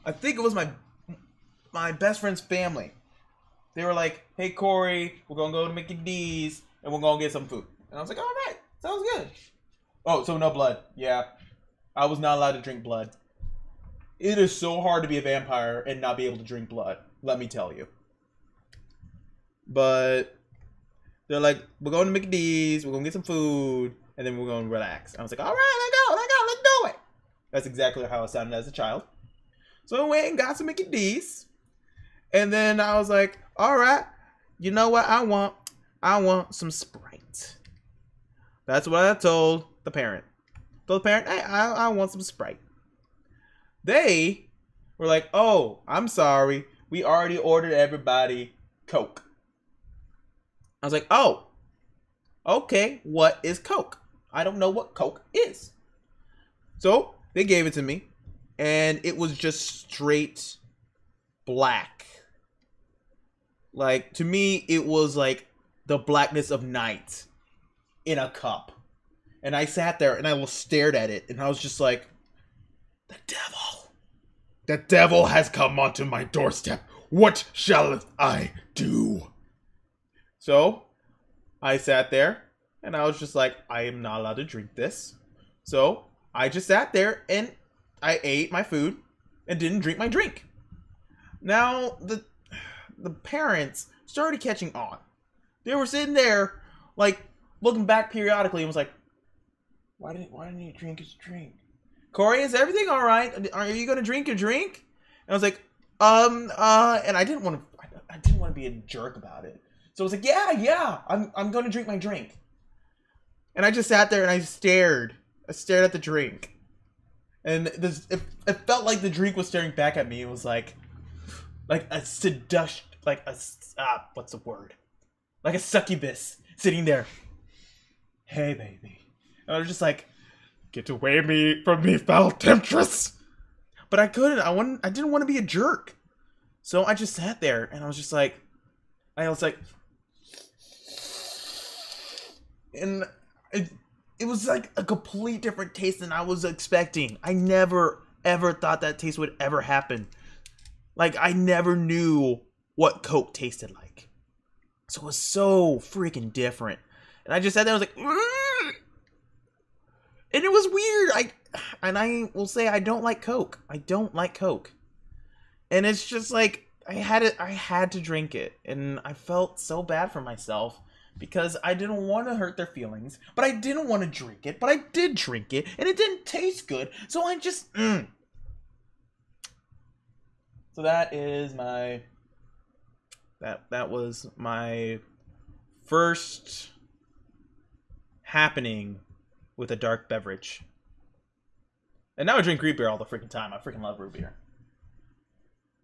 I think it was my best friend's family. They were like, hey, Corey, we're going to go to Mickey D's and we're going to get some food. And I was like, all right, sounds good. Oh, so no blood. Yeah, I was not allowed to drink blood. It is so hard to be a vampire and not be able to drink blood, let me tell you. But they're like, we're going to Mickey D's, we're going to get some food, and then we're going to relax. And I was like, all right, let's do it. That's exactly how I sounded as a child. So I went and got some Mickey D's. And then I was like, all right, you know what I want? I want some Sprite. That's what I told the parent. Told the parent, hey, I want some Sprite. They were like, oh, I'm sorry. We already ordered everybody Coke. I was like, oh, okay, what is Coke? I don't know what Coke is. So they gave it to me, and it was just straight black. Like, to me, it was like the blackness of night in a cup. And I sat there and I stared at it, and I was just like, the devil. The devil has come onto my doorstep. What shall I do? So I sat there and I was just like, I am not allowed to drink this. So I just sat there and I ate my food. and didn't drink my drink. Now, the parents started catching on. They were sitting there, like, looking back periodically and was like, why didn't you drink his drink? Corey, is everything all right? Are you going to drink your drink? And I was like, and I didn't want to be a jerk about it. So I was like, yeah, I'm going to drink my drink. And I just sat there and I stared at the drink. And it felt like the drink was staring back at me. It was like a seduction, what's the word? Like a succubus sitting there. Hey, baby. And I was just like, get away from me, foul temptress. But I couldn't. I didn't want to be a jerk. So I just sat there and I was like, and it was like a complete different taste than I was expecting. I never ever thought that taste would ever happen. Like, I never knew what Coke tasted like. So it was so freaking different. And I just sat there and I was like, "Ugh!" And it was weird. I will say I don't like Coke. I don't like Coke. And it's just like, I had to drink it. And I felt so bad for myself because I didn't want to hurt their feelings, but I didn't want to drink it, but I did drink it and it didn't taste good. So I just So that is my that was my first happening with a dark beverage. And now I drink root beer all the freaking time. I freaking love root beer.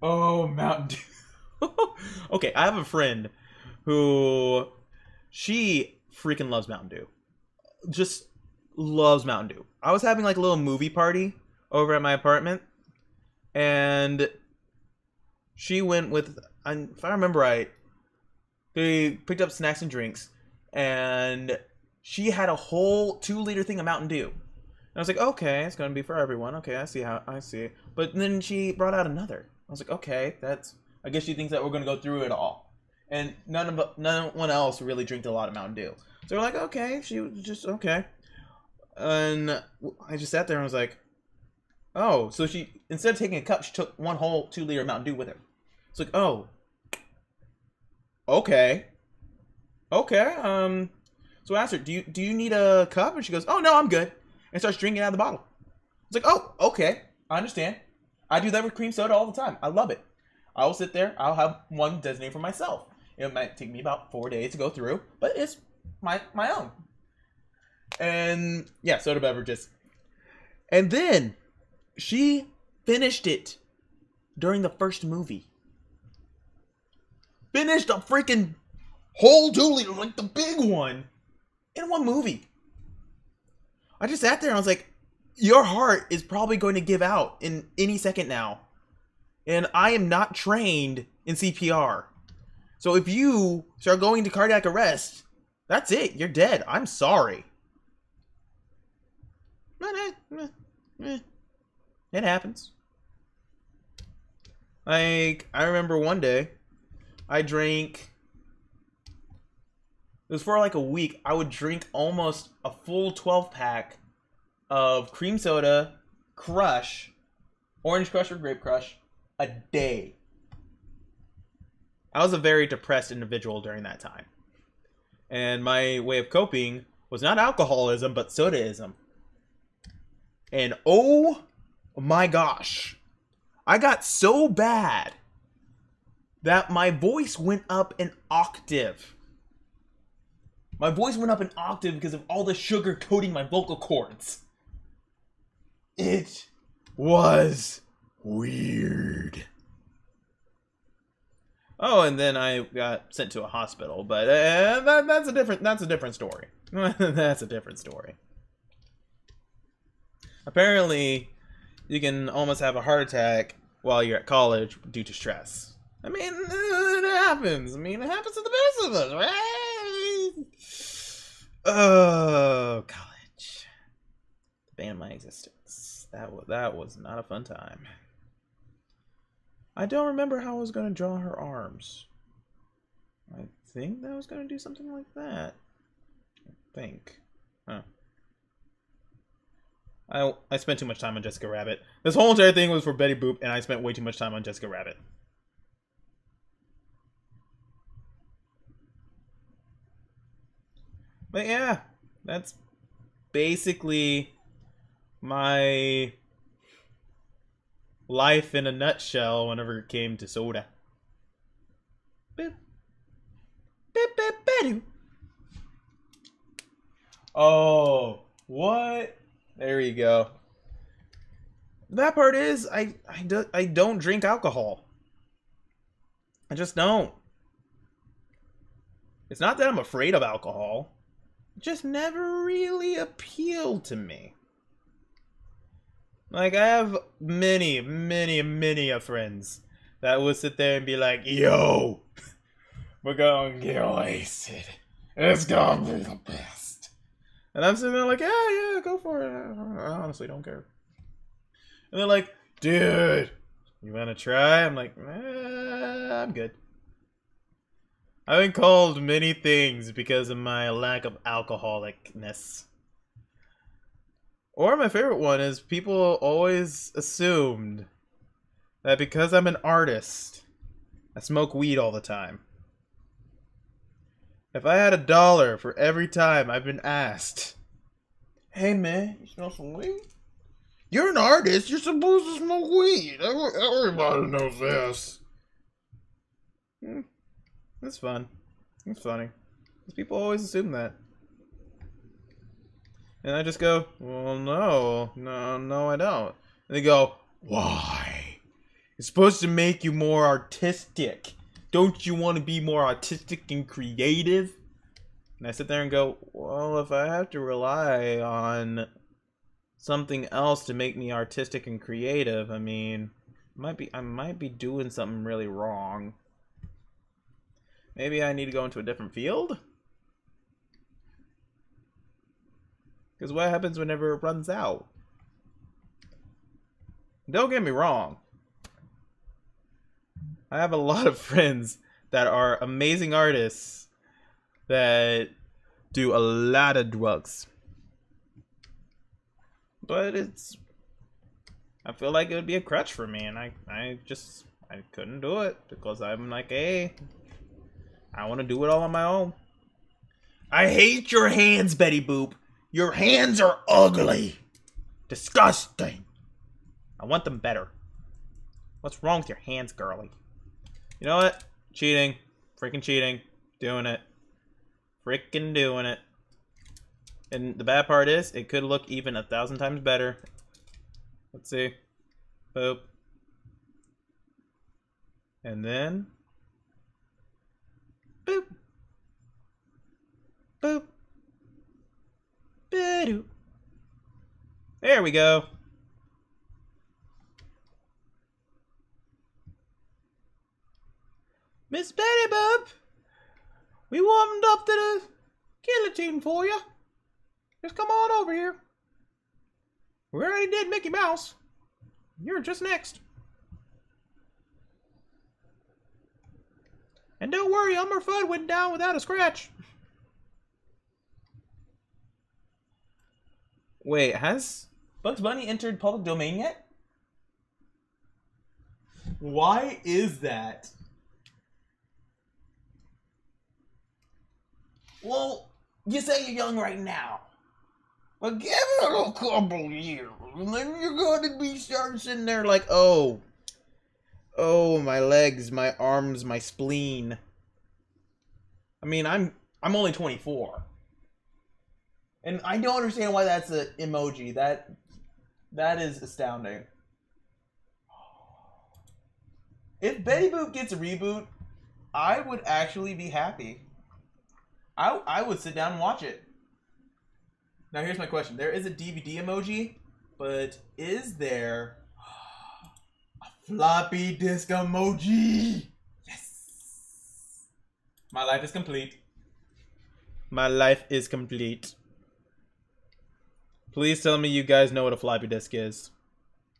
Oh, Mountain Dew. Okay, I have a friend who, she freaking loves Mountain Dew. Just loves Mountain Dew. I was having like a little movie party over at my apartment. And she went with, if I remember right, they picked up snacks and drinks. And she had a whole 2-liter thing of Mountain Dew. And I was like, okay, it's going to be for everyone. Okay, I see it. But then she brought out another. I was like, okay, I guess she thinks that we're going to go through it all. And none one else really drank a lot of Mountain Dew. So we're like, okay, she was just, okay. And I just sat there and was like, oh, so she, instead of taking a cup, she took one whole 2-liter Mountain Dew with her. It's like, oh, okay. So I asked her, do you need a cup? And she goes, oh, no, I'm good. And starts drinking out of the bottle. It's like, oh, okay, I understand. I do that with cream soda all the time. I love it. I will sit there. I'll have one designated for myself. It might take me about 4 days to go through, but it's my own. And yeah, soda beverages. And then she finished it during the first movie. Finished a freaking whole 2-liter, like the big one, in one movie. I just sat there and I was like, your heart is probably going to give out in any second now. And I am not trained in CPR. So if you start going into cardiac arrest, that's it. You're dead. I'm sorry. It happens. Like, I remember one day, I drank, it was for like a week, I would drink almost a full 12-pack of cream soda, Crush, Orange Crush or Grape Crush, a day. I was a very depressed individual during that time. And my way of coping was not alcoholism, but sodaism. And oh my gosh, I got so bad that my voice went up an octave. My voice went up an octave because of all the sugar coating my vocal cords. It was weird. Oh, and then I got sent to a hospital, but that's a different story. That's a different story. Apparently, you can almost have a heart attack while you're at college due to stress. I mean, it happens. I mean, it happens to the best of us, right? Oh, college. The bane of my existence. That was not a fun time. I don't remember how I was going to draw her arms. I think that I was going to do something like that. I think. Huh. I spent too much time on Jessica Rabbit. This whole entire thing was for Betty Boop, and I spent way too much time on Jessica Rabbit. But yeah, that's basically my life in a nutshell whenever it came to soda. Boop. Boop, boop, boop. Oh, what? There you go. That part is, I don't drink alcohol. I just don't. It's not that I'm afraid of alcohol. It just never really appealed to me. Like, I have many of friends that will sit there and be like, yo, we're gonna get wasted. It's gonna be the best. And I'm sitting there like, yeah, go for it. I honestly don't care. And they're like, dude, you wanna try? I'm like, I'm good. I've been called many things because of my lack of alcoholicness. Or my favorite one is people always assumed that because I'm an artist, I smoke weed all the time. If I had $1 for every time I've been asked, hey man, you smell some weed? You're an artist, you're supposed to smoke weed. Everybody knows this. It's fun. It's funny. Because people always assume that. And I just go, well, no, I don't. And they go, why? It's supposed to make you more artistic. Don't you want to be more artistic and creative? And I sit there and go, well, if I have to rely on something else to make me artistic and creative, I mean, I might be doing something really wrong. Maybe I need to go into a different field? Because what happens whenever it runs out? Don't get me wrong. I have a lot of friends that are amazing artists that do a lot of drugs. But I feel like it would be a crutch for me, and I couldn't do it because I'm like, hey, I want to do it all on my own. I hate your hands, Betty Boop. Your hands are ugly. Disgusting. I want them better. What's wrong with your hands, girly? You know what? Cheating. Freaking cheating. Doing it. Freaking doing it. And the bad part is, it could look even 1,000 times better. Let's see. Boop. And then... boop. Boop. Ba-doop. There we go. Miss Betty Boop, we warmed up to the guillotine for you. Just come on over here. We already did Mickey Mouse. You're just next. And don't worry, Elmer Fudd went down without a scratch. Wait, has Bugs Bunny entered public domain yet? Why is that? Well, you say you're young right now. Well, give it a couple years, and then you're going to be sitting there like, oh, my legs, my arms, my spleen. I mean, I'm only 24. And I don't understand why that's an emoji. That is astounding. If Betty Boop gets a reboot, I would actually be happy. I would sit down and watch it. Now here's my question. There is a DVD emoji, but is there a floppy disk emoji? Yes! My life is complete. My life is complete. Please tell me you guys know what a floppy disk is.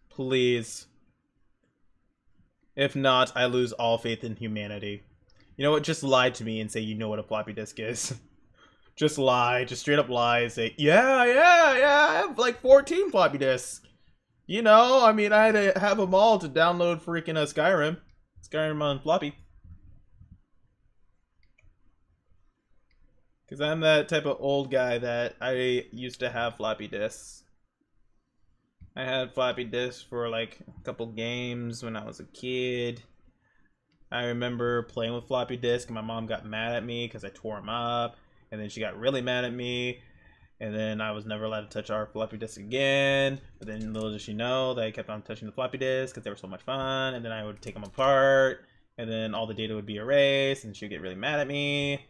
Please. If not, I lose all faith in humanity. You know what? Just lie to me and say you know what a floppy disk is. Just lie. Just straight up lie. Say, yeah, I have like 14 floppy disks. You know, I mean, I had to have them all to download freaking Skyrim. Skyrim on floppy. Because I'm that type of old guy that I used to have floppy disks. I had floppy disks for like a couple games when I was a kid. I remember playing with floppy disks and my mom got mad at me because I tore them up. And then she got really mad at me. And then I was never allowed to touch our floppy disk again. But then little did she know that I kept on touching the floppy disks because they were so much fun. And then I would take them apart. And then all the data would be erased. And she would get really mad at me.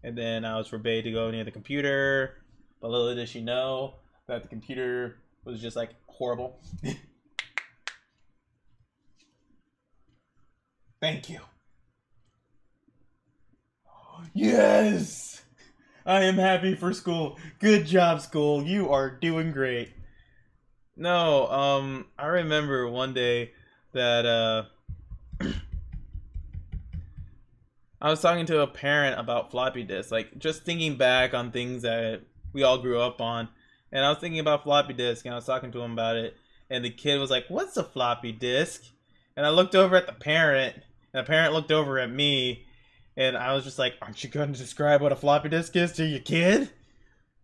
And then I was forbade to go near the computer. But little did she know that the computer was just like horrible. Thank you. Yes! I am happy for school. Good job, school. You are doing great. No, I remember one day that, I was talking to a parent about floppy disks, like, just thinking back on things that we all grew up on, and I was thinking about floppy disk, and I was talking to him about it, and the kid was like, what's a floppy disk? And I looked over at the parent, and the parent looked over at me, and I was just like, aren't you going to describe what a floppy disk is to your kid?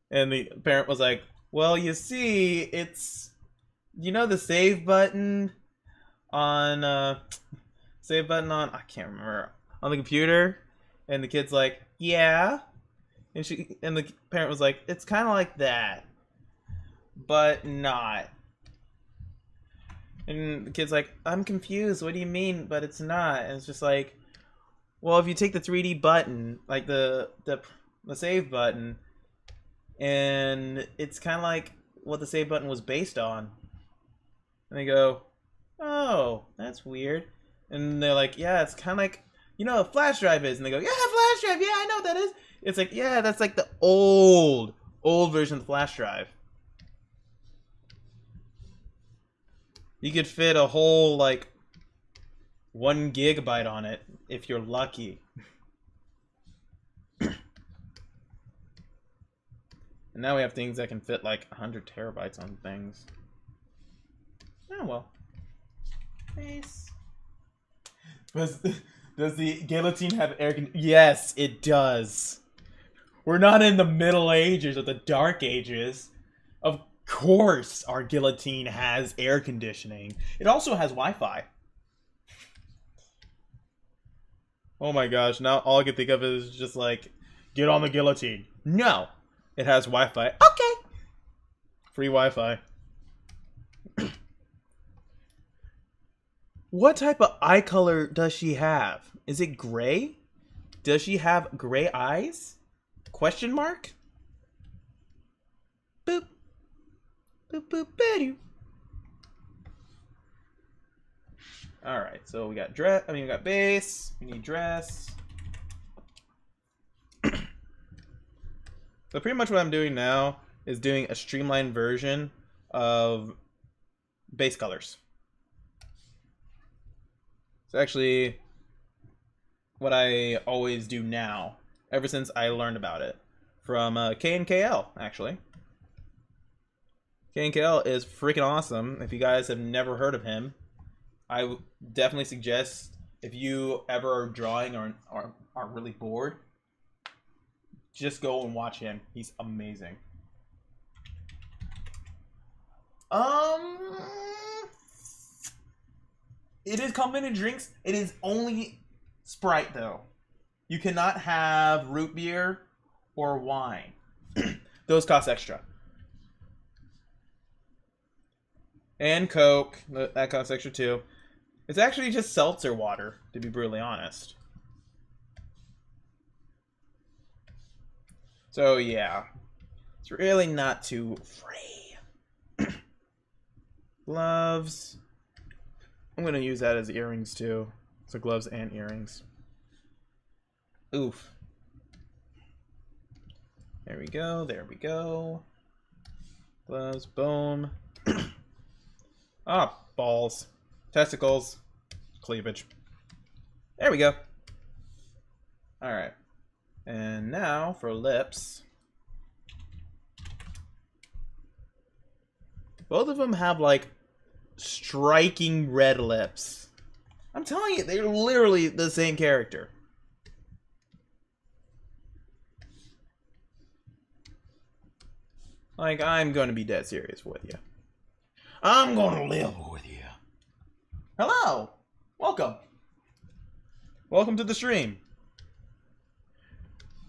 And the parent was like, well, you see, it's, you know the save button on, I can't remember, on the computer? And the kid's like, yeah. And the parent was like, it's kind of like that, but not. And the kid's like, I'm confused. What do you mean, but it's not? And it's just like, well, if you take the 3D button, like the save button, and it's kind of like what the save button was based on. And they go, oh, that's weird. And they're like, yeah, it's kind of like, you know, a flash drive is. And they go, yeah, flash drive. Yeah, I know what that is. It's like, yeah, that's like the old version of the flash drive. You could fit a whole, like, 1 gigabyte on it if you're lucky. And now we have things that can fit like 100 terabytes on things. Oh well. Nice. Does the guillotine have air conditioning? Yes, it does. We're not in the Middle Ages or the Dark Ages. Of course our guillotine has air conditioning. It also has Wi-Fi. Oh my gosh, now all I can think of is just like, get on the guillotine. No, it has Wi-Fi. Okay. Free Wi-Fi. What type of eye color does she have? Is it gray? Does she have gray eyes? Question mark? Boop. Boop boop boop. Alright, so we got we got base, we need dress. So pretty much what I'm doing now is doing a streamlined version of base colors. It's actually what I always do now, ever since I learned about it. From K&KL, actually. K&KL is freaking awesome. If you guys have never heard of him, I would definitely suggest, if you ever are drawing or are really bored, just go and watch him. He's amazing. It is complimented drinks. It is only Sprite though. You cannot have root beer or wine. Those cost extra. And Coke, that costs extra too. It's actually just seltzer water, to be brutally honest. So yeah, it's really not too free. Gloves. I'm gonna use that as earrings too. So gloves and earrings. Oof. There we go, there we go. Gloves, boom. Ah, balls. Testicles. Cleavage. There we go. Alright. And now for lips. Both of them have, like, striking red lips. I'm telling you, they're literally the same character. Like, I'm going to be dead serious with you. I'm going to live with you. Hello! Welcome. Welcome to the stream.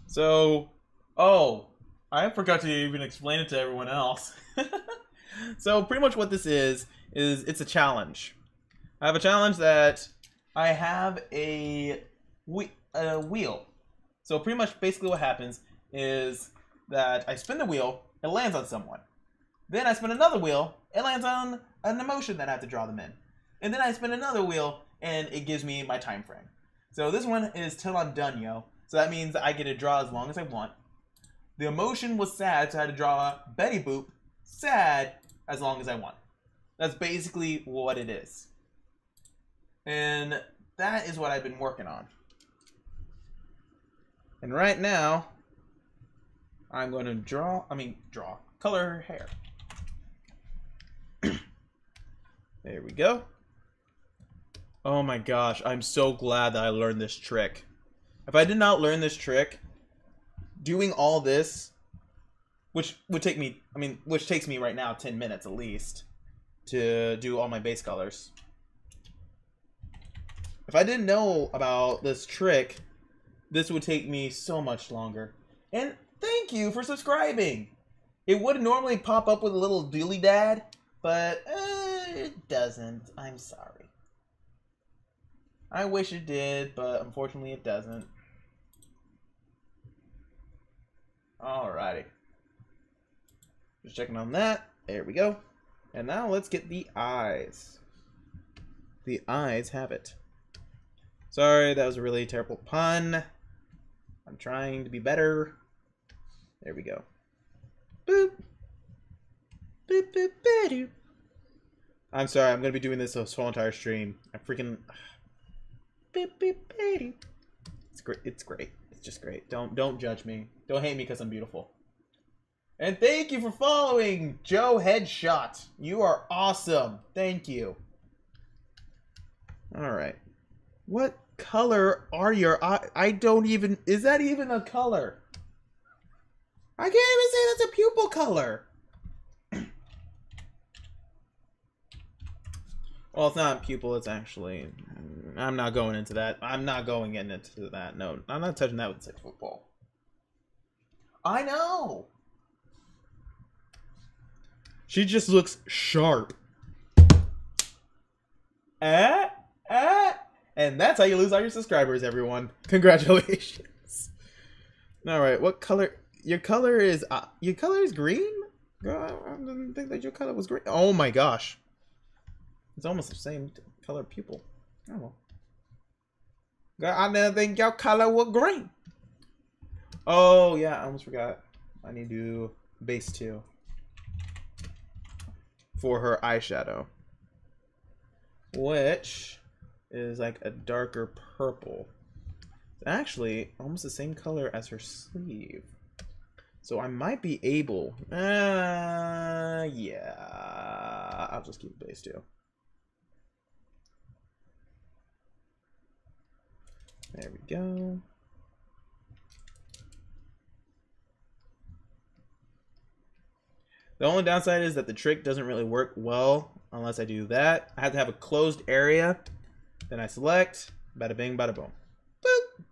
So, oh, I forgot to even explain it to everyone else. So, pretty much what this is it's a challenge. I have a challenge that I have a wheel. So, pretty much basically what happens is that I spin the wheel, it lands on someone. Then I spin another wheel, it lands on an emotion that I have to draw them in. And then I spin another wheel, and it gives me my time frame. So this one is till I'm done, yo. So that means that I get to draw as long as I want. The emotion was sad, so I had to draw Betty Boop, sad, as long as I want. That's basically what it is. And that is what I've been working on. And right now, I'm going to color her hair. There we go. Oh my gosh, I'm so glad that I learned this trick. If I did not learn this trick, doing all this, which takes me right now 10 minutes at least to do all my base colors. If I didn't know about this trick, this would take me so much longer. And thank you for subscribing. It would normally pop up with a little dilly dad, but it doesn't. I'm sorry. I wish it did, but unfortunately it doesn't. Alrighty. Just checking on that. There we go. And now let's get the eyes. The eyes have it. Sorry, that was a really terrible pun. I'm trying to be better. There we go. Boop. Boop, boop, boop. I'm sorry, I'm going to be doing this whole entire stream. I freaking... Boop, boop, boop. It's great. It's great. It's just great. Don't judge me. Don't hate me because I'm beautiful. And thank you for following, Joe Headshot. You are awesome. Thank you. Alright. What color are your eyes? I don't even... Is that even a color? I can't even say that's a pupil color. Well, it's not pupil, it's actually... I'm not going into that. I'm not going into that. No, I'm not touching that with 6-foot pole. I know! She just looks sharp. And that's how you lose all your subscribers, everyone. Congratulations. Alright, what color... Your color is green? Girl, I didn't think that your color was green. Oh my gosh. It's almost the same color pupil. Oh well. Girl, I didn't think your color was green. Oh yeah, I almost forgot. I need to do base 2 for her eyeshadow, which is like a darker purple. It's actually almost the same color as her sleeve. So I might be able... yeah. I'll just keep base 2. There we go. The only downside is that the trick doesn't really work well unless I do that. I have to have a closed area. Then I select. Bada bing, bada boom. Boop.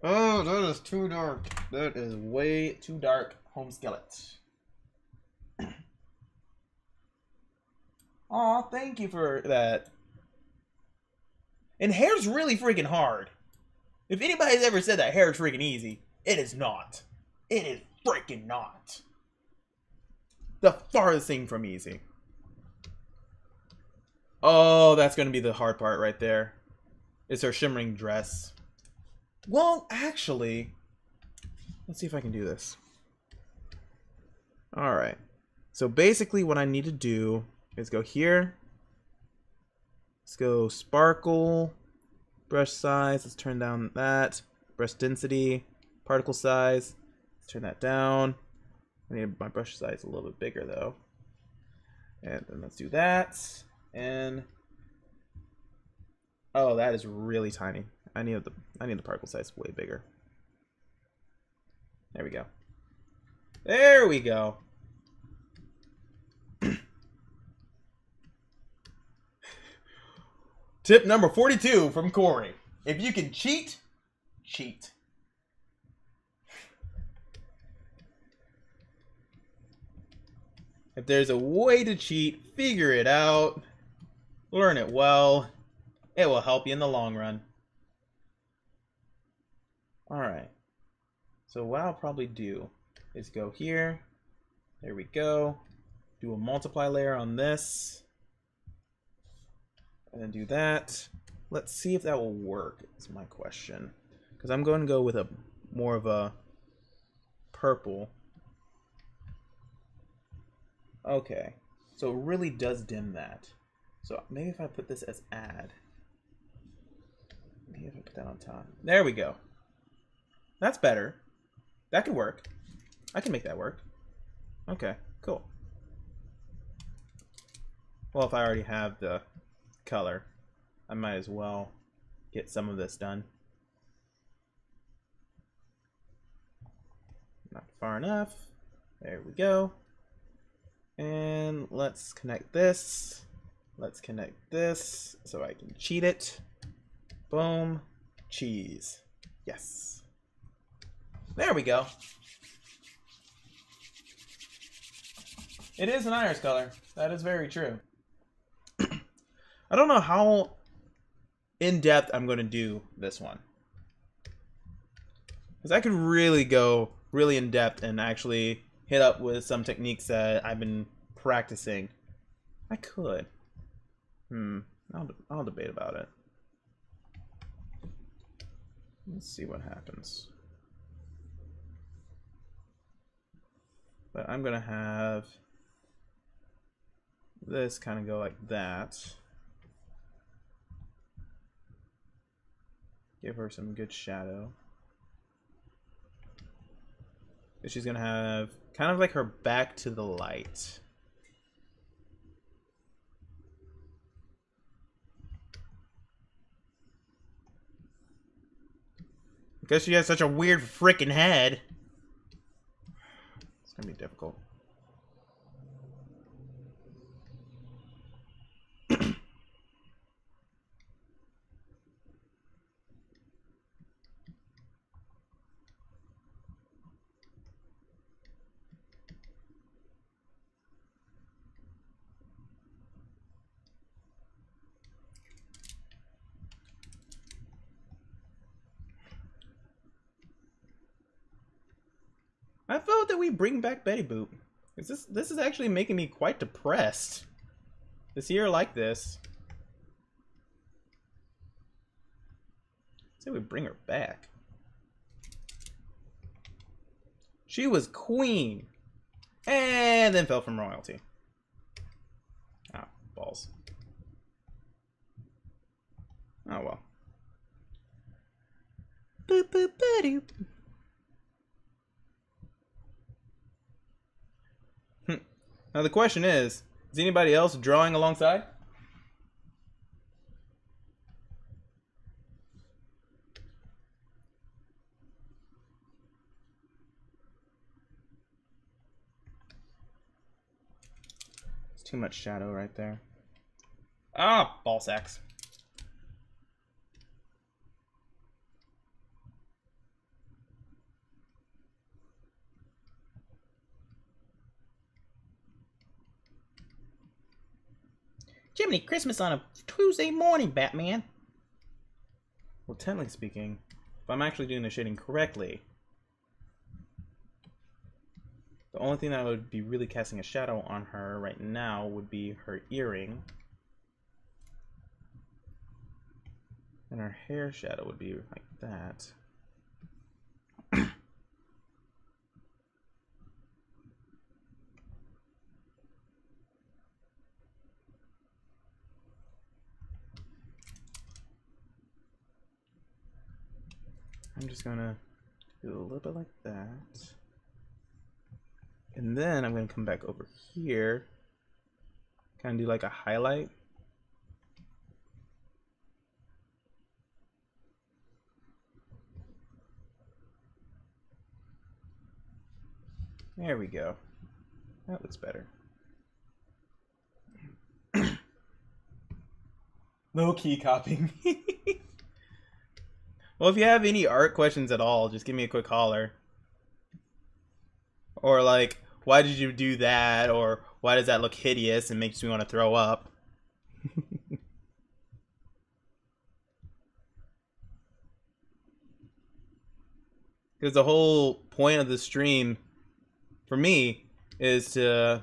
Oh, that is too dark. That is way too dark, home skillet. Aw, thank you for that. And hair's really freaking hard. If anybody's ever said that hair is freaking easy, it is not. It is freaking not. The farthest thing from easy. Oh, that's going to be the hard part right there. It's her shimmering dress. Well, actually, let's see if I can do this. Alright. So basically what I need to do is go here. Let's go sparkle, brush size, let's turn down that, brush density, particle size, let's turn that down. I need my brush size a little bit bigger though. And then let's do that. And oh, that is really tiny. I need the particle size way bigger. There we go. There we go. Tip number 42 from Corey. If you can cheat, cheat. If there's a way to cheat, figure it out. Learn it well. It will help you in the long run. Alright. So what I'll probably do is go here. There we go. Do a multiply layer on this. And then do that. Let's see if that will work, is my question. Because I'm going to go with a more of a purple. Okay. So it really does dim that. So maybe if I put this as add. Maybe if I put that on top. There we go. That's better. That could work. I can make that work. Okay, cool. Well, if I already have the color, I might as well get some of this done. Not far enough. There we go. And let's connect this. Let's connect this so I can cheat it. Boom. Cheese. Yes. There we go. It is an iris color. That is very true. I don't know how in-depth I'm going to do this one. Because I could really go really in-depth and actually hit up with some techniques that I've been practicing. I could. I'll debate about it. Let's see what happens. But I'm going to have this kind of go like that. Give her some good shadow. She's going to have kind of like her back to the light. Because she has such a weird freaking head. It's going to be difficult. I vote that we bring back Betty Boop. This is actually making me quite depressed. To see her like this. Say we bring her back. She was queen. And then fell from royalty. Ah, balls. Oh well. Boop boop ba-doop. Now the question is anybody else drawing alongside? It's too much shadow right there. Ah, ball sacks. Jiminy Christmas on a Tuesday morning, Batman. Well, technically speaking, if I'm actually doing the shading correctly, the only thing that would be really casting a shadow on her right now would be her earring. And her hair shadow would be like that. I'm just gonna do a little bit like that. And then I'm gonna come back over here kind of do like a highlight. There we go. That looks better. Low key copying. Well, if you have any art questions at all, just give me a quick holler. Or like, why did you do that? Or why does that look hideous and makes me want to throw up? Because the whole point of the stream, for me, is to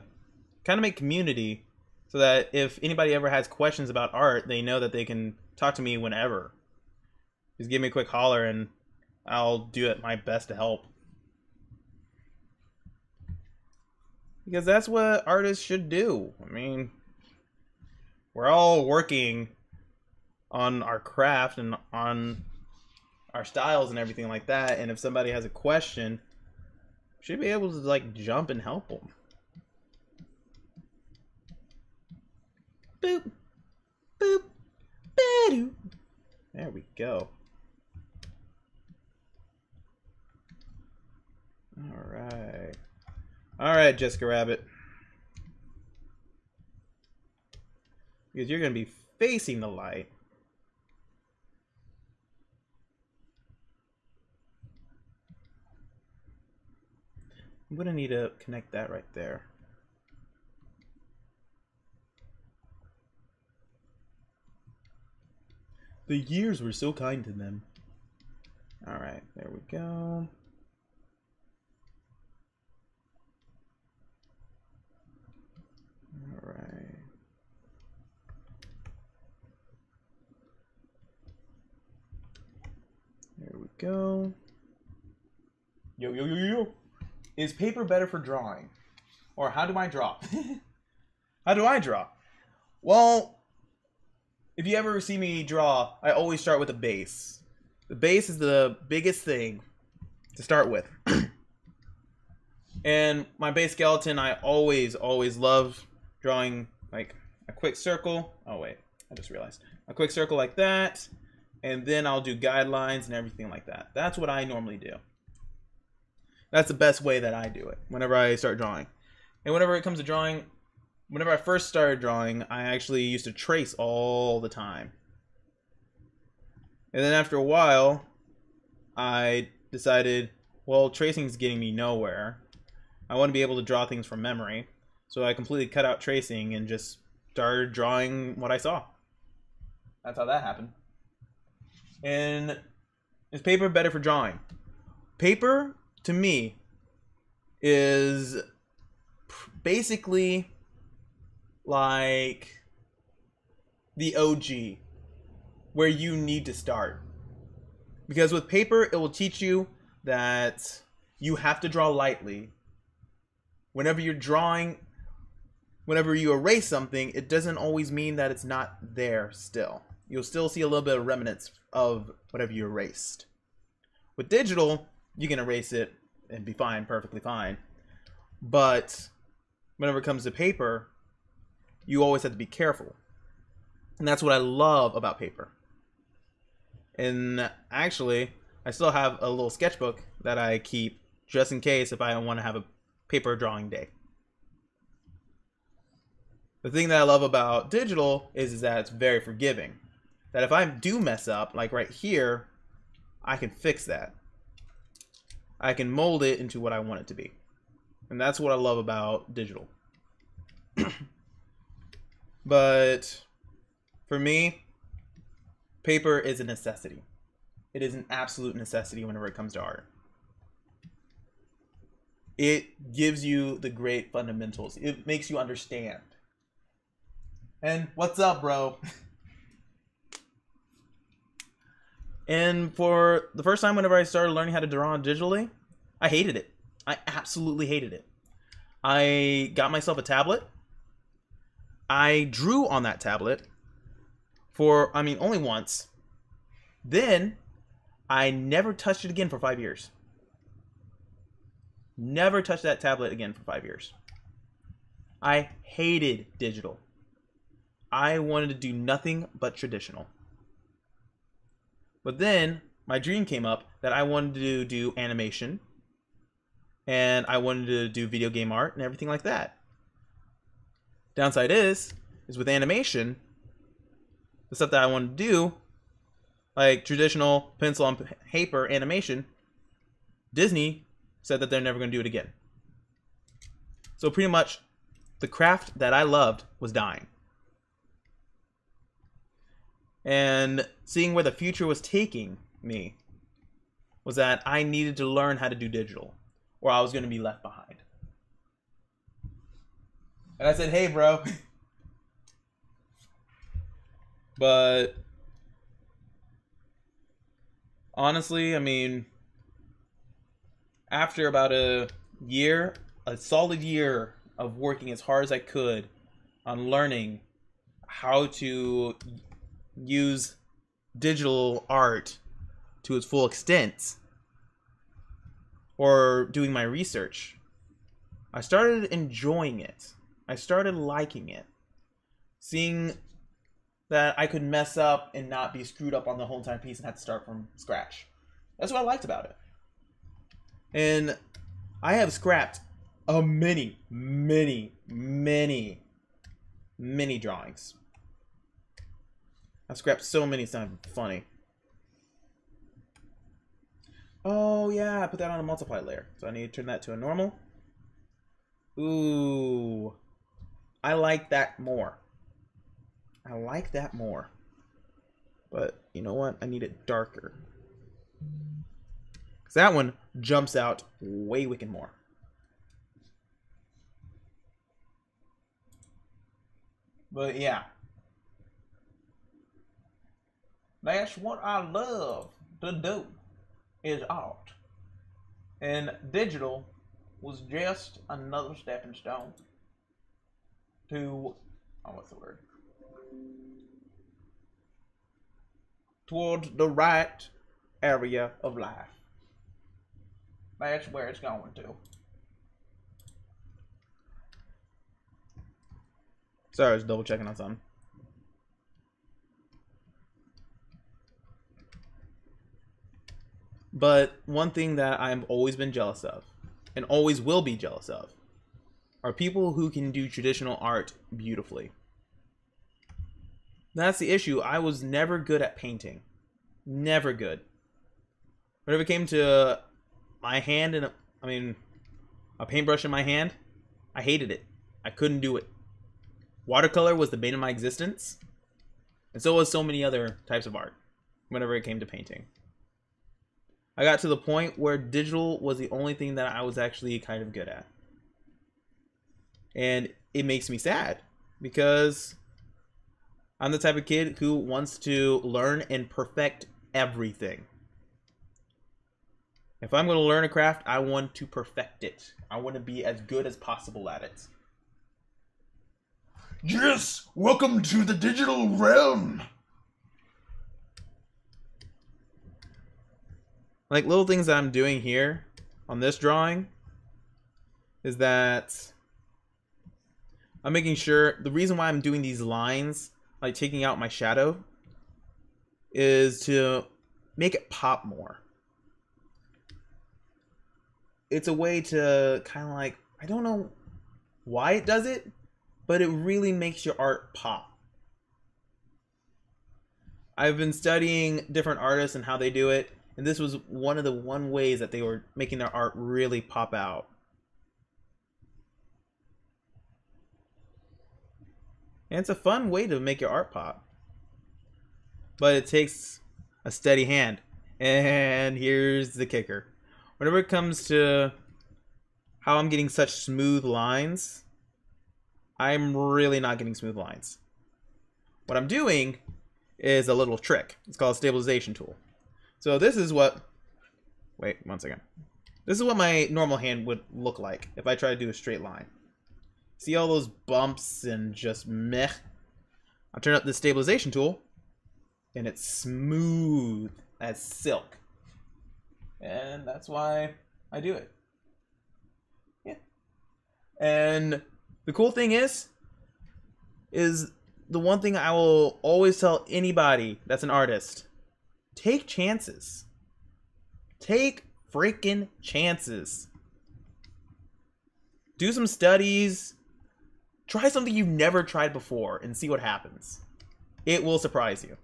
kind of make community so that if anybody ever has questions about art, they know that they can talk to me whenever. Just give me a quick holler and I'll do it my best to help. Because that's what artists should do. I mean, we're all working on our craft and on our styles and everything like that, and if somebody has a question, should be able to like jump and help them. Boop, boop, ba-doo. There we go. All right, Jessica Rabbit, because you're gonna be facing the light. I'm gonna need to connect that right there. The years were so kind to them. All right, there we go. All right. There we go. Yo, yo, yo, yo. Is paper better for drawing? Or how do I draw? How do I draw? Well, if you ever see me draw, I always start with a base. The base is the biggest thing to start with. And my base skeleton, I always love drawing like a quick circle. Oh wait, I just realized. A quick circle like that. And then I'll do guidelines and everything like that. That's what I normally do. That's the best way that I do it whenever I start drawing. And whenever it comes to drawing, whenever I first started drawing, I actually used to trace all the time. And then after a while, I decided, well, tracing is getting me nowhere. I want to be able to draw things from memory. So I completely cut out tracing and just started drawing what I saw. That's how that happened. And is paper better for drawing? Paper, to me, is basically like the OG, where you need to start. Because with paper, it will teach you that you have to draw lightly. Whenever you're drawing, whenever you erase something, it doesn't always mean that it's not there still. You'll still see a little bit of remnants of whatever you erased. With digital, you can erase it and be fine, perfectly fine. But whenever it comes to paper, you always have to be careful. And that's what I love about paper. And actually, I still have a little sketchbook that I keep just in case if I want to have a paper drawing day. The thing that I love about digital is that it's very forgiving. That if I do mess up, like right here, I can fix that. I can mold it into what I want it to be. And that's what I love about digital. But for me, paper is a necessity. It is an absolute necessity whenever it comes to art. It gives you the great fundamentals. It makes you understand. And what's up, bro? And for the first time whenever I started learning how to draw digitally, I hated it. I absolutely hated it. I got myself a tablet. I drew on that tablet for, only once. Then I never touched it again for 5 years. Never touched that tablet again for 5 years. I hated digital. I wanted to do nothing but traditional. But then my dream came up that I wanted to do animation, and I wanted to do video game art and everything like that. Downside is with animation, the stuff that I wanted to do, like traditional pencil on paper animation, Disney said that they're never going to do it again. So pretty much the craft that I loved was dying. And seeing where the future was taking me was that I needed to learn how to do digital, or I was going to be left behind. And I said, hey, bro. But honestly, I mean, after about a solid year of working as hard as I could on learning how to use digital art to its full extent, or doing my research, I started enjoying it. I started liking it. Seeing that I could mess up and not be screwed up on the whole entire piece and have to start from scratch. That's what I liked about it. And I have scrapped many drawings. I've scrapped so many, it's not even funny. Oh yeah, I put that on a multiply layer. So I need to turn that to a normal. Ooh. I like that more. I like that more. But you know what? I need it darker. Because that one jumps out way wicked more. But yeah. That's what I love to do, is art. And digital was just another stepping stone to, oh, what's the word? Towards the right area of life. That's where it's going to. Sorry, I was double checking on something. But one thing that I've always been jealous of, and always will be jealous of, are people who can do traditional art beautifully. That's the issue. I was never good at painting. Never good. Whenever it came to my hand and a paintbrush in my hand, I hated it. I couldn't do it. Watercolor was the bane of my existence, and so was so many other types of art whenever it came to painting. I got to the point where digital was the only thing that I was actually kind of good at. And it makes me sad because I'm the type of kid who wants to learn and perfect everything. If I'm going to learn a craft, I want to perfect it. I want to be as good as possible at it. Yes! Welcome to the digital realm! Like little things that I'm doing here on this drawing is that I'm making sure, the reason why I'm doing these lines, like taking out my shadow, is to make it pop more. It's a way to kind of like, I don't know why it does it, but it really makes your art pop. I've been studying different artists and how they do it, and this was one of the ways that they were making their art really pop out. And it's a fun way to make your art pop. But it takes a steady hand. And here's the kicker. Whenever it comes to how I'm getting such smooth lines, I'm really not getting smooth lines. What I'm doing is a little trick. It's called a stabilization tool. So this is what, wait, one second. This is what my normal hand would look like if I try to do a straight line. See all those bumps and just meh? I'll turn up the stabilization tool and it's smooth as silk. And that's why I do it. Yeah. And the cool thing is the one thing I will always tell anybody that's an artist. Take chances. Take freaking chances. Do some studies. Try something you've never tried before and see what happens. It will surprise you.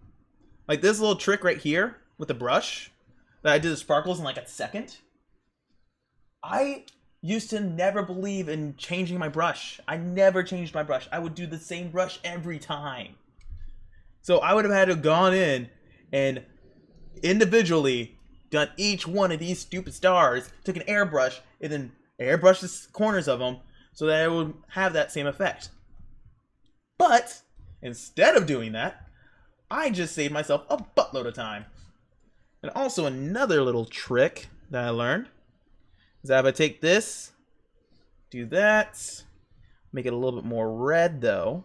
Like this little trick right here with the brush that I did the sparkles in like a second. I used to never believe in changing my brush. I never changed my brush. I would do the same brush every time. So I would have had to have gone in and individually done each one of these stupid stars, took an airbrush, and then airbrushed the corners of them so that it would have that same effect. But instead of doing that, I just saved myself a buttload of time. And also another little trick that I learned is that if I take this, do that, make it a little bit more red though,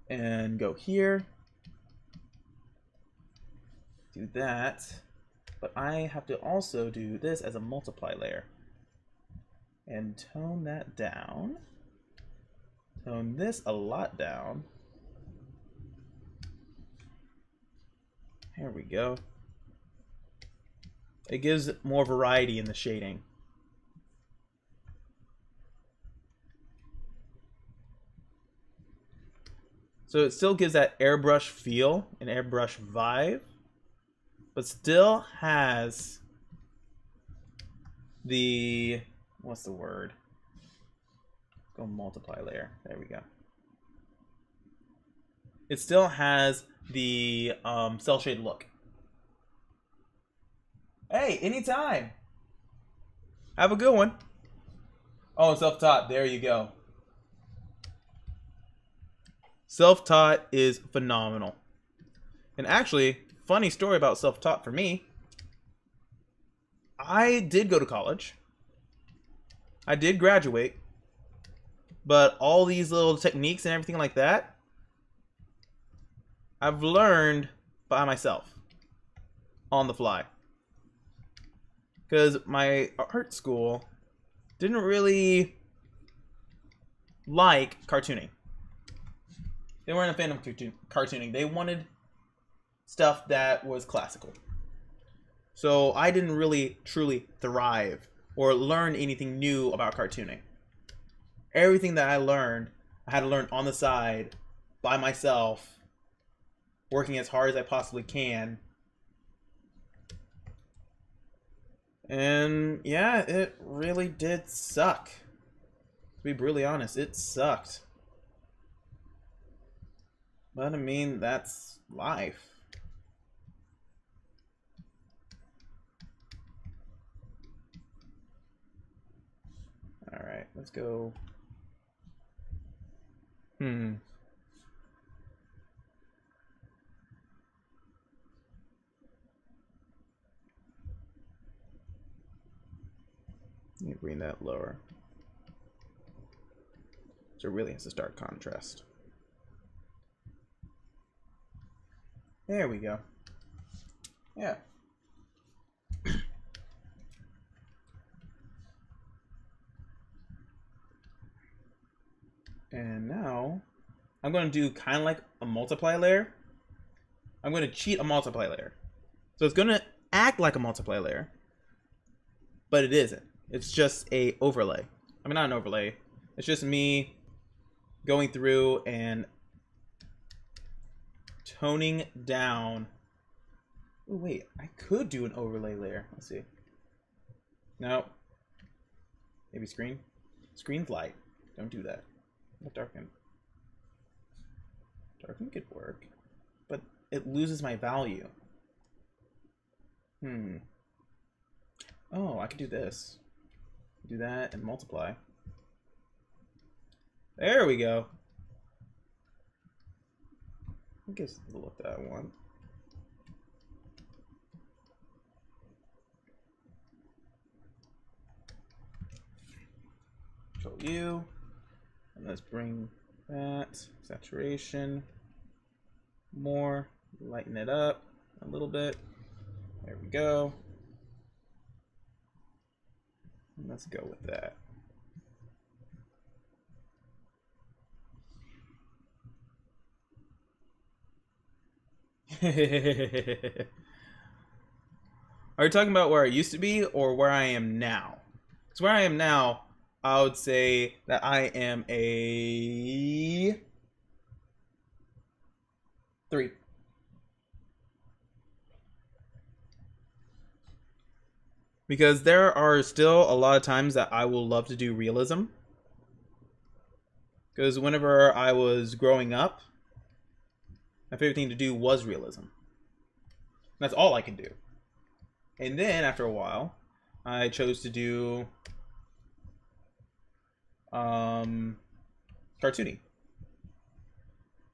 and go here, do that, but I have to also do this as a multiply layer and tone that down, tone this a lot down. There we go. It gives more variety in the shading. So it still gives that airbrush feel, an airbrush vibe, but still has the, what's the word? Go multiply layer. There we go. It still has the cell shade look. Hey, anytime. Have a good one. Oh, self-taught. There you go. Self-taught is phenomenal. And actually, funny story about self-taught for me. I did go to college. I did graduate. But all these little techniques and everything like that, I've learned by myself. On the fly. Because my art school didn't really like cartooning. They weren't a fan of cartooning. They wanted stuff that was classical. So I didn't really truly thrive or learn anything new about cartooning. Everything that I learned, I had to learn on the side by myself, working as hard as I possibly can. And yeah, it really did suck. To be brutally honest, it sucked. But I mean, that's life. Alright, let's go. Let me bring that lower. So it really has a stark contrast. There we go. Yeah. And now I'm going to do kind of like a multiply layer. I'm going to cheat a multiply layer. So it's going to act like a multiply layer, but it isn't. It's just a overlay. I mean, not an overlay. It's just me going through and toning down. Oh, wait, I could do an overlay layer. Let's see. No. Maybe screen. Screen's light. Don't do that. What darken? Darken could work, but it loses my value. Oh, I could do this. Do that and multiply. There we go. I guess the look that I want. Control U. And let's bring that saturation more, lighten it up a little bit. There we go. And let's go with that. Are you talking about where I used to be or where I am now? Because where I am now, I would say that I am a 3. Because there are still a lot of times that I will love to do realism. Because whenever I was growing up, my favorite thing to do was realism. That's all I could do. And then after a while, I chose to do cartooning.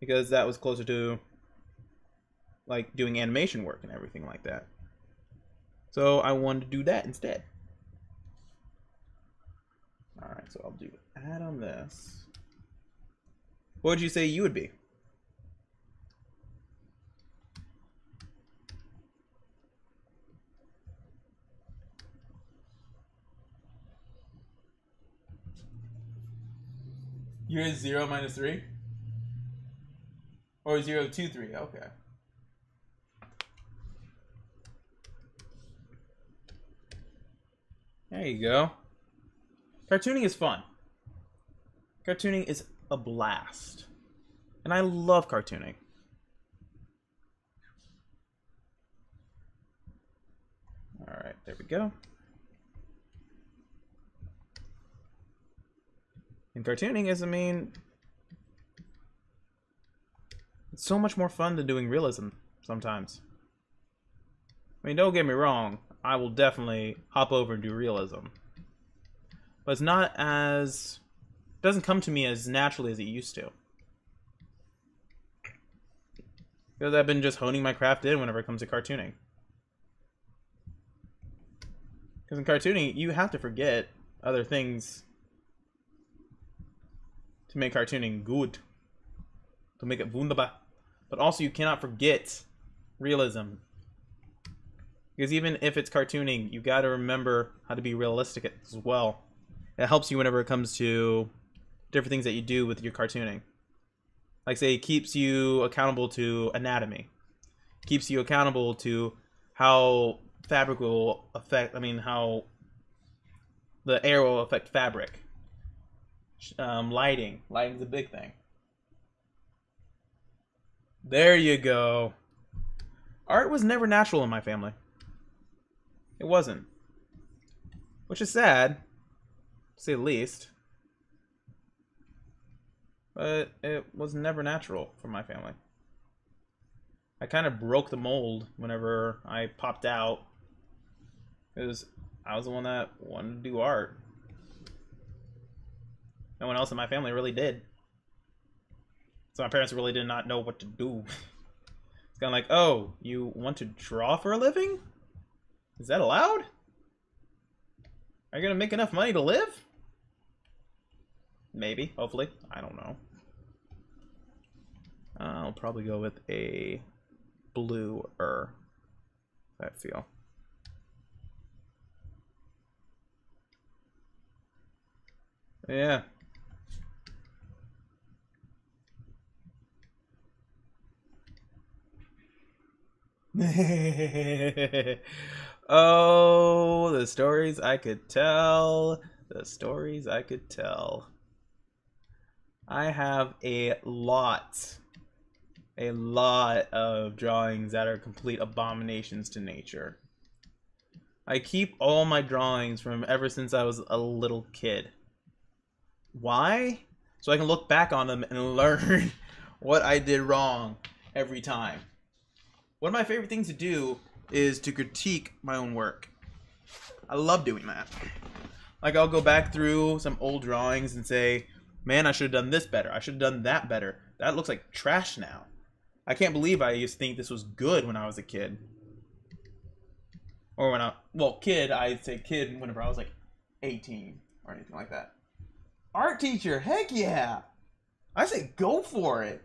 Because that was closer to like doing animation work and everything like that. So I wanted to do that instead. Alright, so I'll do add on this. What would you say you would be? You're 0 minus 3? Or 0, 2, 3, okay. There you go. Cartooning is fun. Cartooning is a blast. And I love cartooning. Alright, there we go. And cartooning is, I mean, it's so much more fun than doing realism sometimes. I mean, don't get me wrong, I will definitely hop over and do realism. But it's not as... it doesn't come to me as naturally as it used to. Because I've been just honing my craft in whenever it comes to cartooning. Because in cartooning, you have to forget other things to make cartooning good. To make it wunderbar. But also you cannot forget realism. Because even if it's cartooning, you gotta remember how to be realistic as well. It helps you whenever it comes to different things that you do with your cartooning. Like say, it keeps you accountable to anatomy. Keeps you accountable to how fabric will affect, how the air will affect fabric. Lighting. Lighting's a big thing. There you go. Art was never natural in my family. It wasn't. Which is sad, to say the least. But it was never natural for my family. I kind of broke the mold whenever I popped out. Because I was the one that wanted to do art. No one else in my family really did. So my parents really did not know what to do. It's kind of like, oh, you want to draw for a living? Is that allowed? Are you going to make enough money to live? Maybe, hopefully. I don't know. I'll probably go with a bluer. I feel. Yeah. Oh, the stories I could tell. The stories I could tell. I have a lot of drawings that are complete abominations to nature. I keep all my drawings from ever since I was a little kid. Why? So I can look back on them and learn what I did wrong every time. One of my favorite things to do is to critique my own work. I love doing that. Like, I'll go back through some old drawings and say, man, I should have done this better. I should have done that better. That looks like trash now. I can't believe I used to think this was good when I was a kid. Or when I'd say kid whenever I was like 18 or anything like that. Art teacher, heck yeah! I say go for it.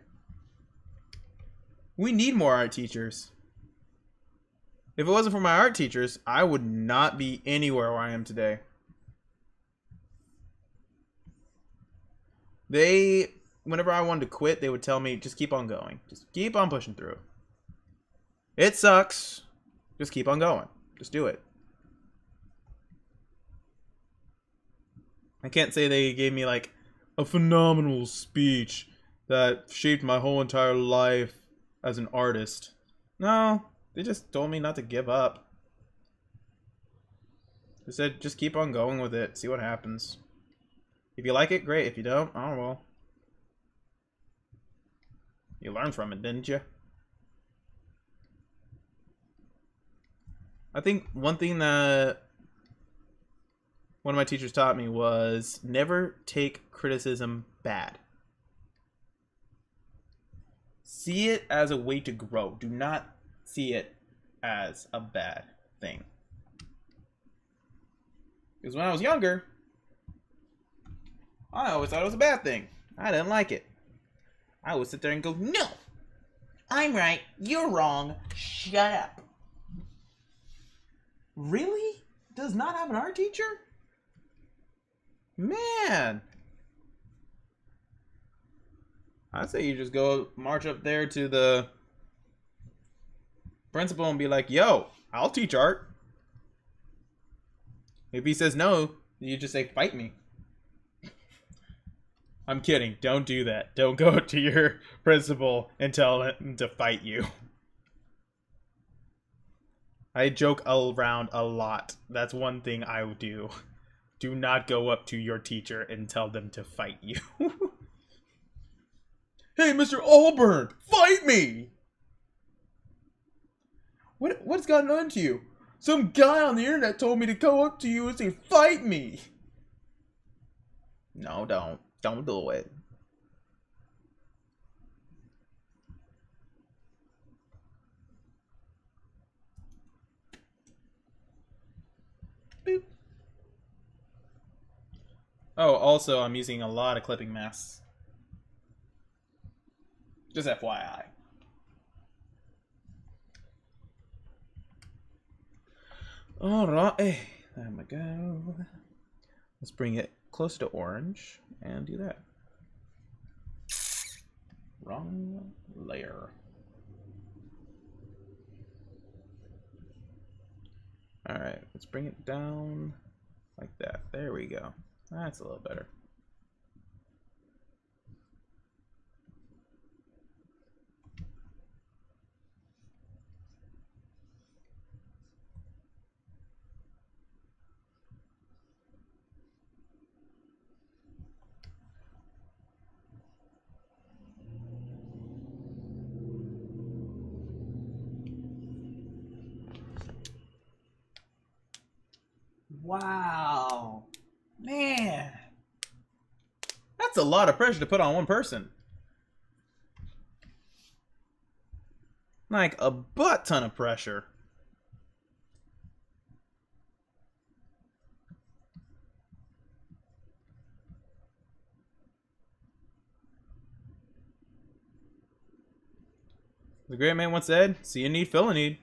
We need more art teachers. If it wasn't for my art teachers, I would not be anywhere where I am today. Whenever I wanted to quit, they would tell me, just keep on going. Just keep on pushing through. It sucks. Just keep on going. Just do it. I can't say they gave me like a phenomenal speech that shaped my whole entire life as an artist. No, they just told me not to give up. They said just keep on going with it, see what happens. If you like it, great. If you don't, oh well. You learned from it, didn't you? I think one thing that one of my teachers taught me was never take criticism bad. See it as a way to grow. Do not see it as a bad thing. Because when I was younger, I always thought it was a bad thing. I didn't like it. I would sit there and go, no, I'm right, you're wrong, shut up. Really? Does not have an art teacher? Man. I say you just go march up there to the principal and be like, yo, I'll teach art. If he says no, you just say, fight me. I'm kidding. Don't do that. Don't go to your principal and tell him to fight you. I joke around a lot. That's one thing I would do. Do not go up to your teacher and tell them to fight you. Hey, Mr. Auburn, fight me! What's gotten onto you? Some guy on the internet told me to go up to you and say, fight me! No, don't. Don't do it. Boop. Oh, also, I'm using a lot of clipping masks. Just FYI. Alright, there we go. Let's bring it close to orange and do that. Wrong layer. Alright, let's bring it down like that. There we go. That's a little better. Wow. Man. That's a lot of pressure to put on one person. Like a butt ton of pressure. The great man once said, see a need, fill a need.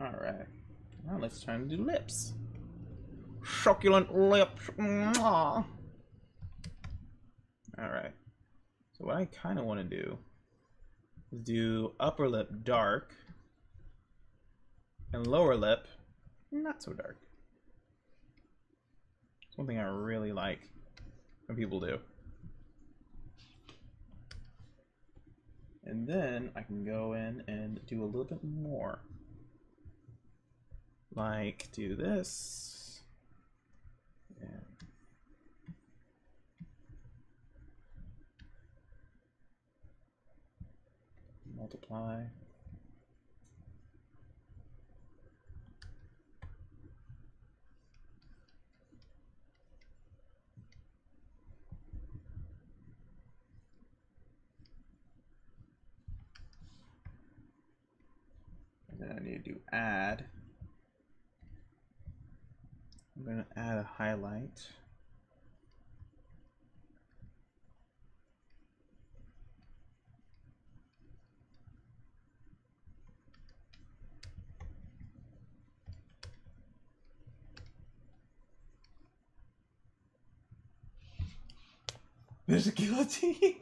Alright. Now let's try and do lips. Succulent lips. Mwah. Alright. So what I kind of want to do is do upper lip dark and lower lip not so dark. It's one thing I really like when people do. And then I can go in and do a little bit more. Like do this. Yeah. Multiply. And then I need to do add. I'm going to add a highlight. There's a guillotine.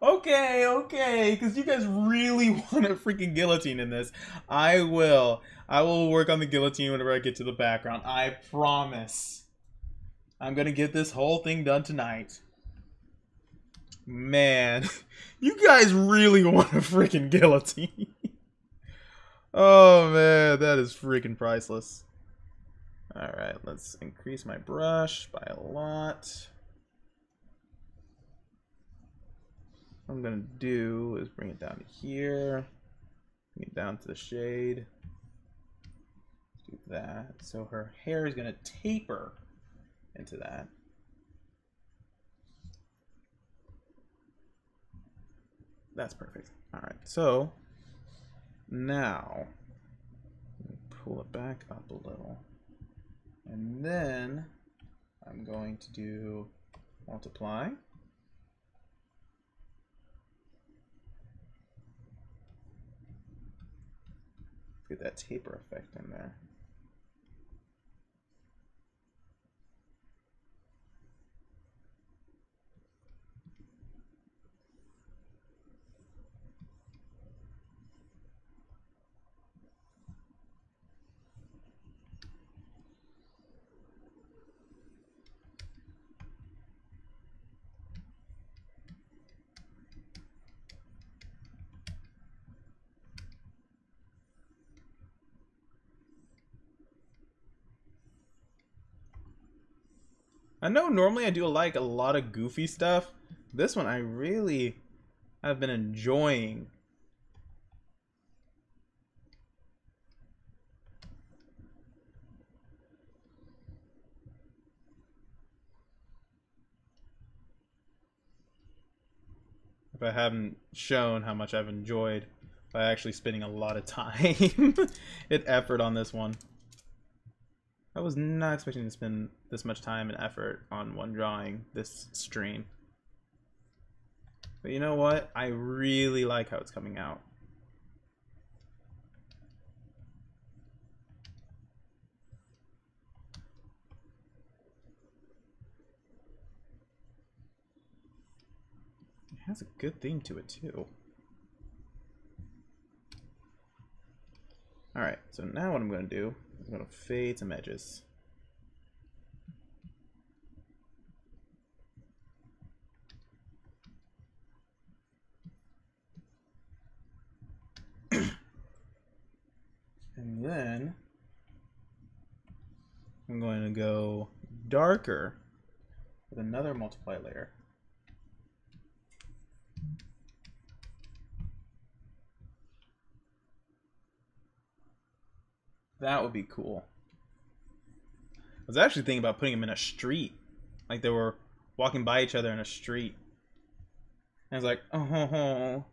Okay, because you guys really want a freaking guillotine in this. I will. I will work on the guillotine whenever I get to the background. I promise. I'm gonna get this whole thing done tonight. Man, you guys really want a freaking guillotine. Oh man, that is freaking priceless. Alright, let's increase my brush by a lot. What I'm gonna do is bring it down to here, bring it down to the shade. Do that. So her hair is gonna taper into that. That's perfect. Alright, so now pull it back up a little. And then I'm going to do multiply. Get that taper effect in there. I know normally I do like a lot of goofy stuff. This one I really have been enjoying. If I haven't shown how much I've enjoyed by actually spending a lot of time and effort on this one. I was not expecting to spend this much time and effort on one drawing this stream. But you know what? I really like how it's coming out. It has a good theme to it too. Alright, so now what I'm going to do is I'm going to fade some edges. And then I'm going to go darker with another multiply layer. That would be cool. I was actually thinking about putting them in a street. Like they were walking by each other in a street. And I was like, oh,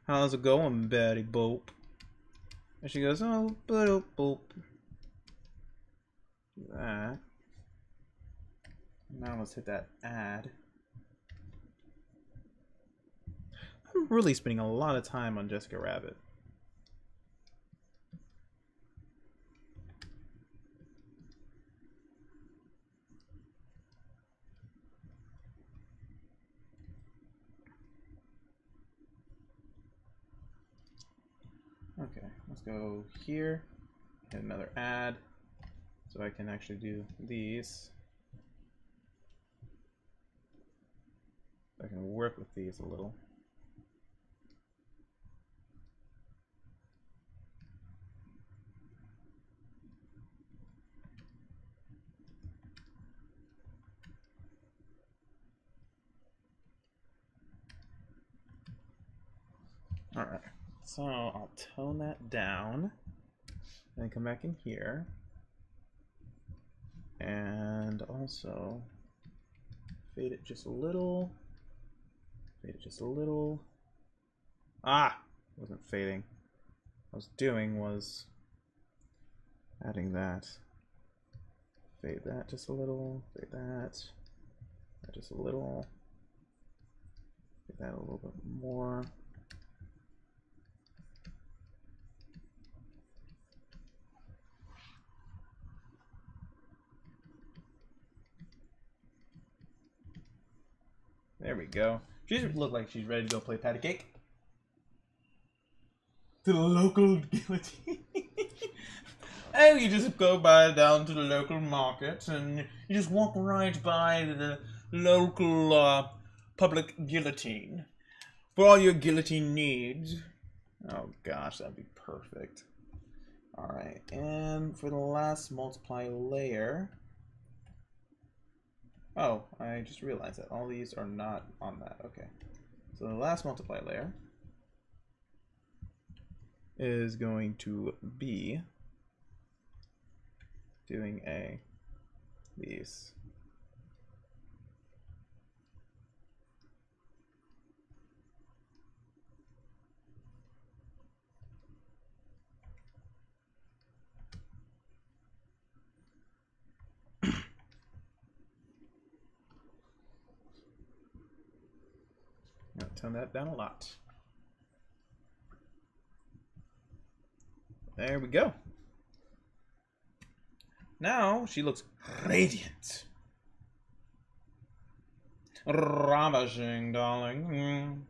how's it going, Betty Boop? And she goes, oh, boop, boop. Do that. Now let's hit that add. I'm really spending a lot of time on Jessica Rabbit. Okay, let's go here, hit another add, so I can actually do these. I can work with these a little. Alright, so I'll tone that down, then come back in here, and also fade it just a little, fade it just a little. Ah! Wasn't fading. What I was doing was adding that. Fade that just a little, fade that just a little, fade that a little bit more. There we go. She look like she's ready to go play patty cake. To the local guillotine. And you just go down to the local market and you just walk right by the local public guillotine for all your guillotine needs. Oh gosh, that'd be perfect. Alright, and for the last multiply layer. Oh, I just realized that all these are not on that. Okay. So the last multiply layer is going to be doing these. I'll tone that down a lot. There we go. Now she looks radiant. Ravishing, darling.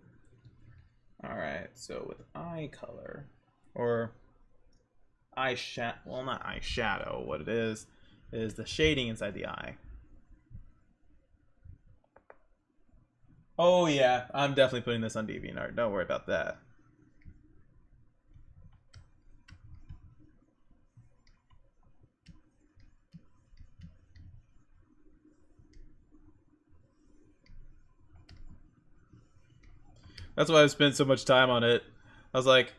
Alright, so with eye color, or eyeshadow, well, not eyeshadow, what it is the shading inside the eye. Oh yeah, I'm definitely putting this on DeviantArt, don't worry about that. That's why I've spent so much time on it. I was like,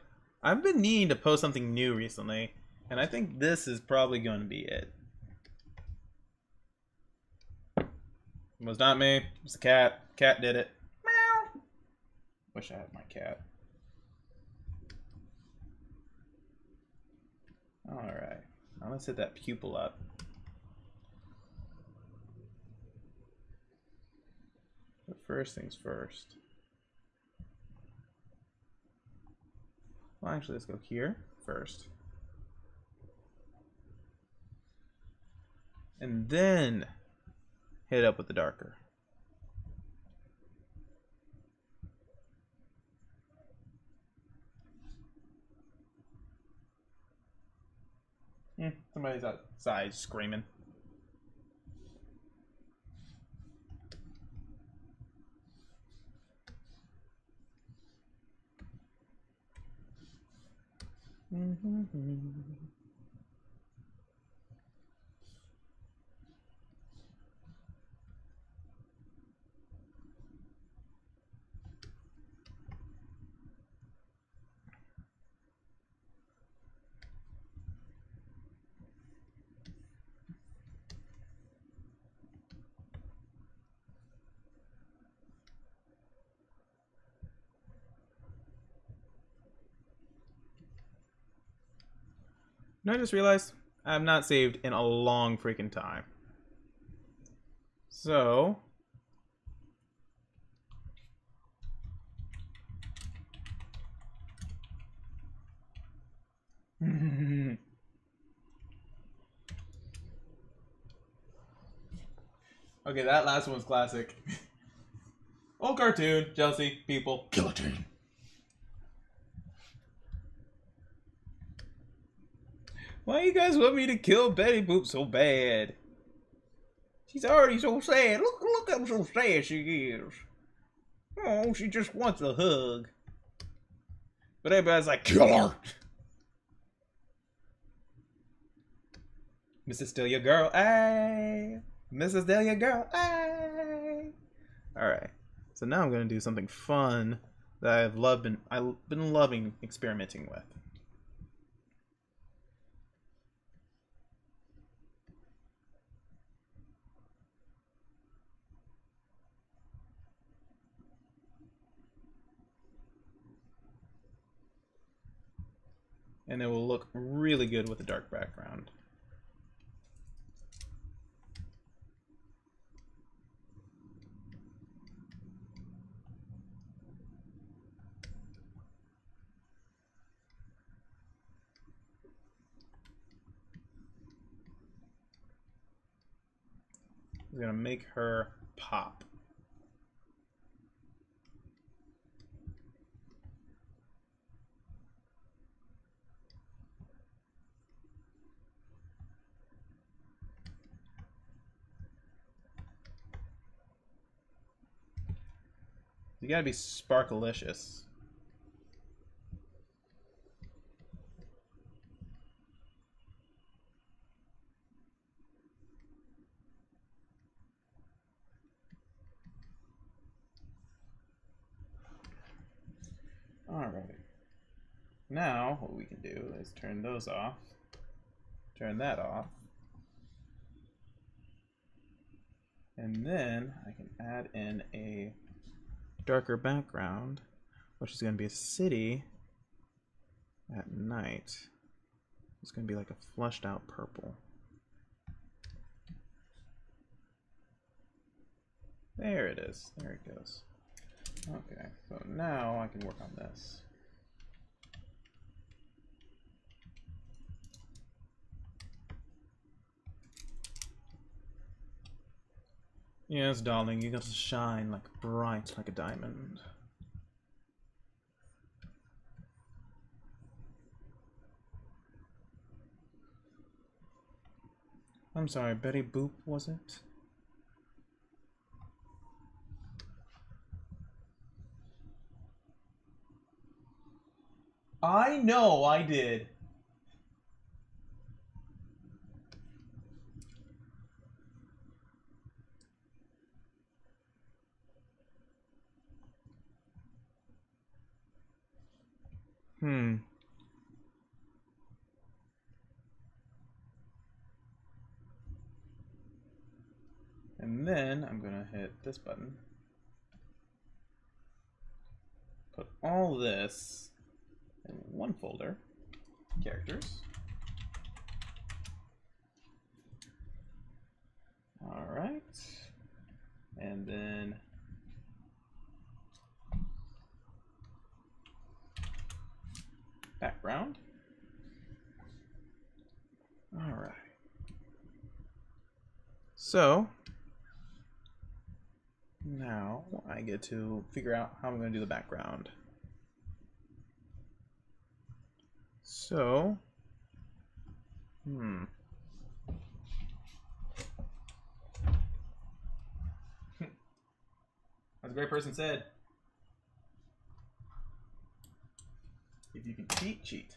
I've been needing to post something new recently, and I think this is probably going to be it. It was not me. It was the cat. Cat did it. Meow. Wish I had my cat. Alright. Now let's hit that pupil up. But first things first. Well, actually, let's go here first. And then hit it up with the darker. Somebody's outside screaming. No, I just realized I'm not saved in a long freaking time. So okay, that last one was classic. Old cartoon, Chelsea, people. Guillotine. Why you guys want me to kill Betty Boop so bad? She's already so sad. Look how so sad she is. Oh, she just wants a hug. But everybody's like, Kill her. Mrs. Delia girl, ay. Mrs. Delia girl, ay. Alright. So now I'm gonna do something fun that I've been loving experimenting with. And it will look really good with a dark background. I'm gonna make her pop. You gotta be sparkalicious. Alright. Now, what we can do is turn those off. Turn that off. And then I can add in a darker background, which is going to be a city at night. It's going to be like a flushed out purple. There it is. There it goes. Okay, so now I can work on this. Yes, darling, you got to shine like bright like a diamond. I'm sorry, Betty Boop, was it? I know I did. And then I'm gonna hit this button. Put all this in one folder. Characters. Alright. And then background. Alright. So now I get to figure out how I'm going to do the background. So, As a great person said, if you can cheat, cheat.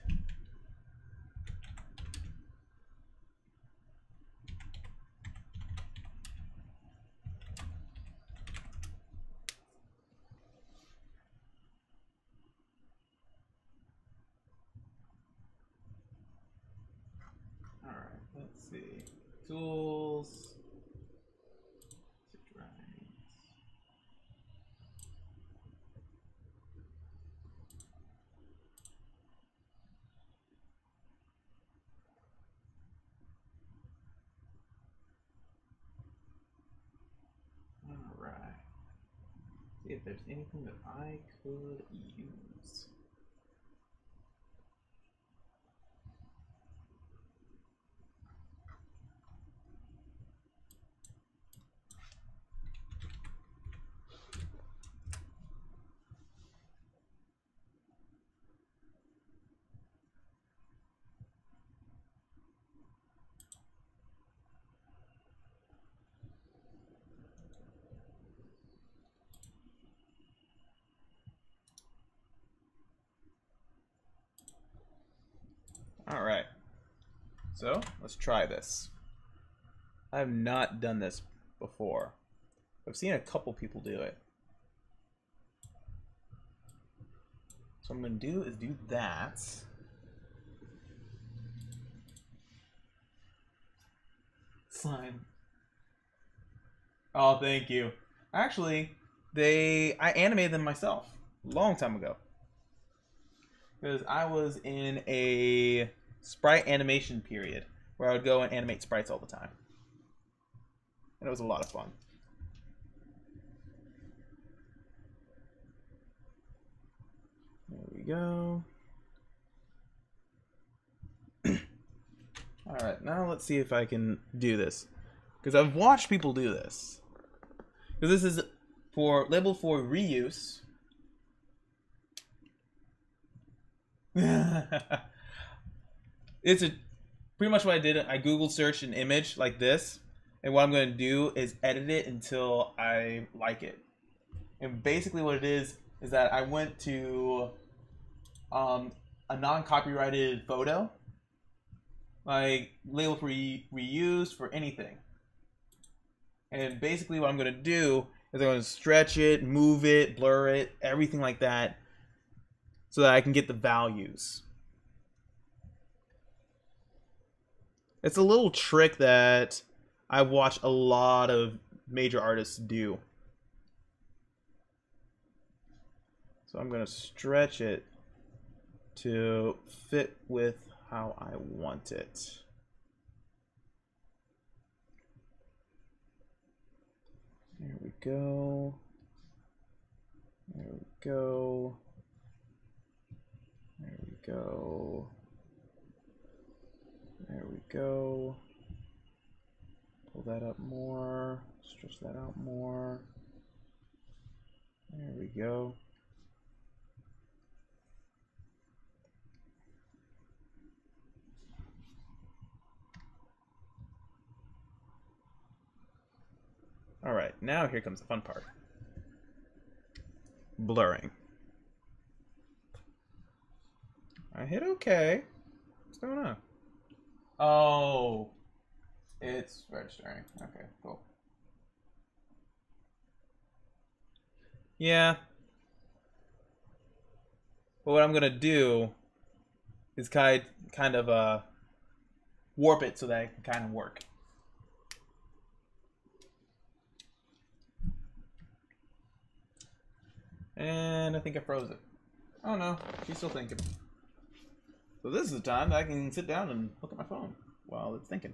Alright, let's see. Tools. Alright. See if there's anything that I could use. Alright, so let's try this. I have not done this before. I've seen a couple people do it. So what I'm going to do is do that. Slime. Oh, thank you. Actually, I animated them myself a long time ago. Because I was in a sprite animation period where I would go and animate sprites all the time. And it was a lot of fun. There we go. Alright, now let's see if I can do this. Because I've watched people do this. Because this is labeled for reuse. It's pretty much what I did. I Googled searched an image like this, and what I'm going to do is edit it until I like it. And basically what it is that I went to a non-copyrighted photo, like label for reuse for anything. And basically what I'm going to do is I'm going to stretch it, move it, blur it, everything like that, so that I can get the values. It's a little trick that I've watched a lot of major artists do. So I'm going to stretch it to fit with how I want it. There we go. There we go. There we go. There we go. Pull that up more. Stretch that out more. There we go. Alright, now here comes the fun part. Blurring. I hit OK. What's going on? Oh, it's registering. Okay, cool. Yeah. But what I'm gonna do is kind of warp it so that it can kind of work. And I think I froze it. Oh no, she's still thinking. So this is the time that I can sit down and look at my phone while it's thinking.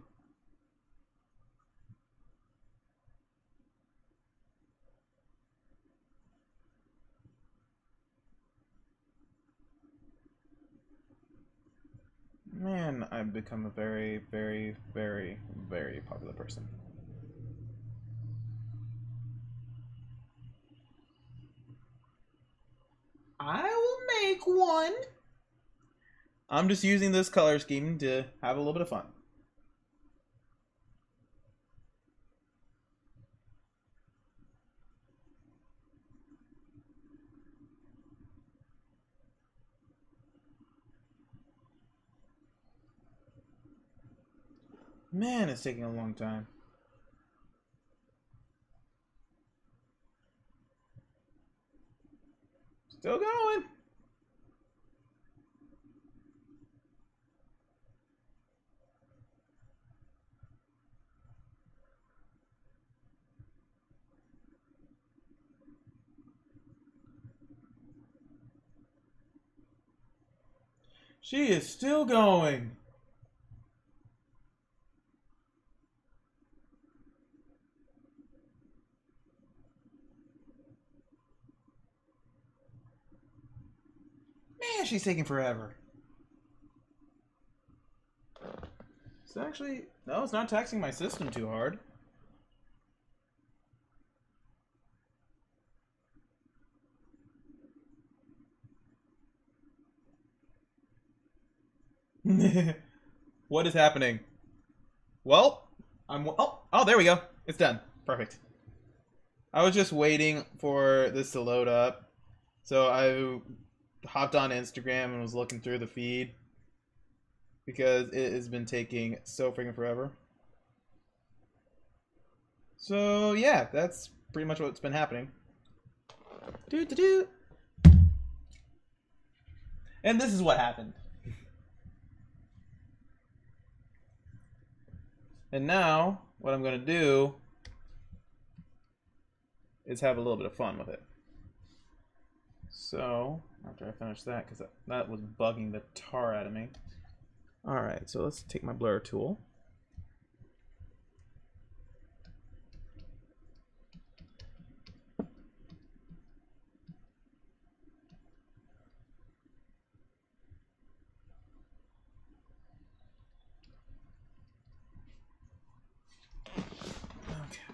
Man, I've become a very, very, very, very popular person. I will make one. I'm just using this color scheme to have a little bit of fun. Man, it's taking a long time. Still going. She is still going. Man, she's taking forever. It's actually, no, it's not taxing my system too hard. What is happening? Well, oh, there we go. It's done. Perfect. I was just waiting for this to load up. So I hopped on Instagram and was looking through the feed because it has been taking so freaking forever. So yeah, that's pretty much what's been happening. And this is what happened. And now, what I'm going to do is have a little bit of fun with it. So, after I finish that, because that was bugging the tar out of me. Alright, so let's take my blur tool. Okay.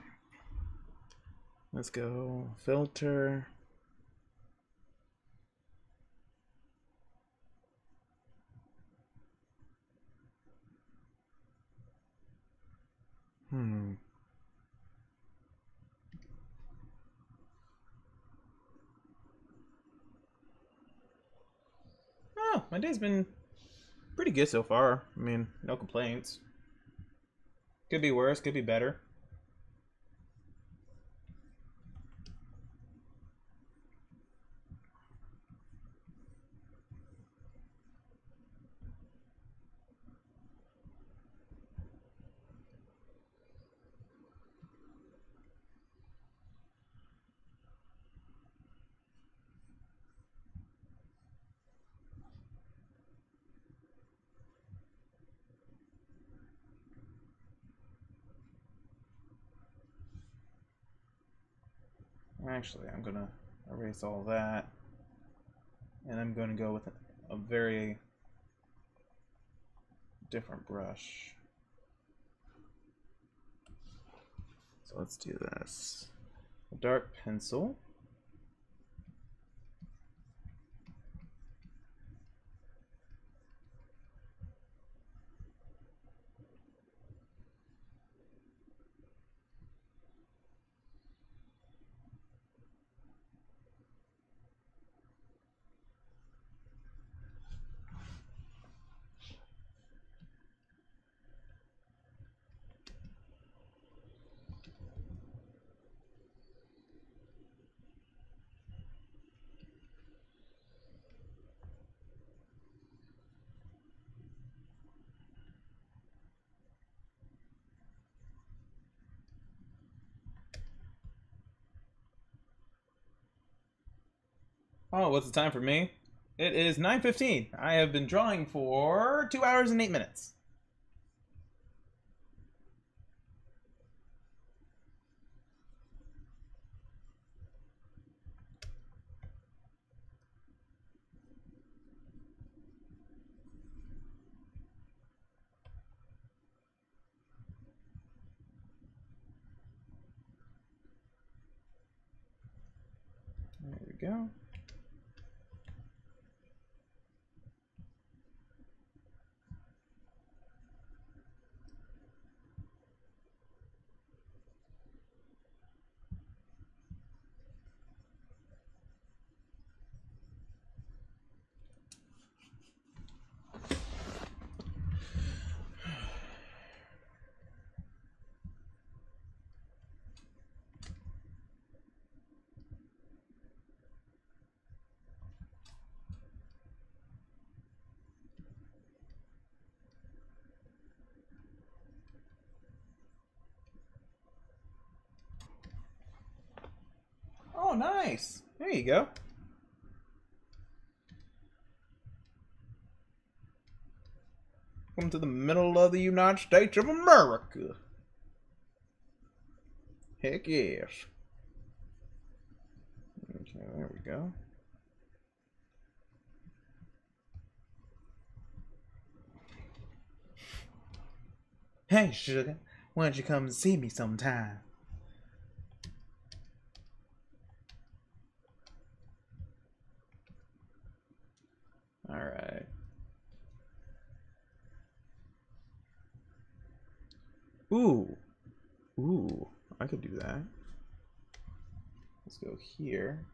Let's go filter. My day's been pretty good so far. I mean, no complaints. Could be worse, could be better. Actually, I'm gonna erase all that. And I'm gonna go with a very different brush. So let's do this. A dark pencil. Oh, what's the time for me? It is 9:15. I have been drawing for 2 hours and 8 minutes. There we go. Oh, nice. There you go. Welcome to the middle of the United States of America. Heck yes. Okay, there we go. Hey, sugar, why don't you come and see me sometime? Alright. Ooh. Ooh, I could do that. Let's go here.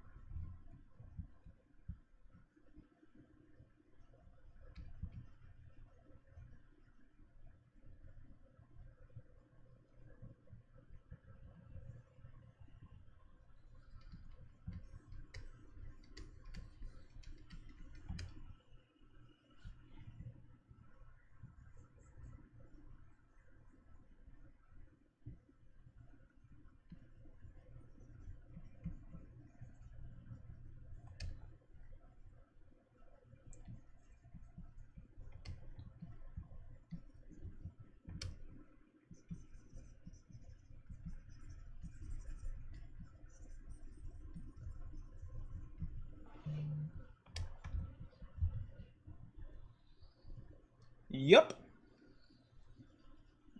Yup.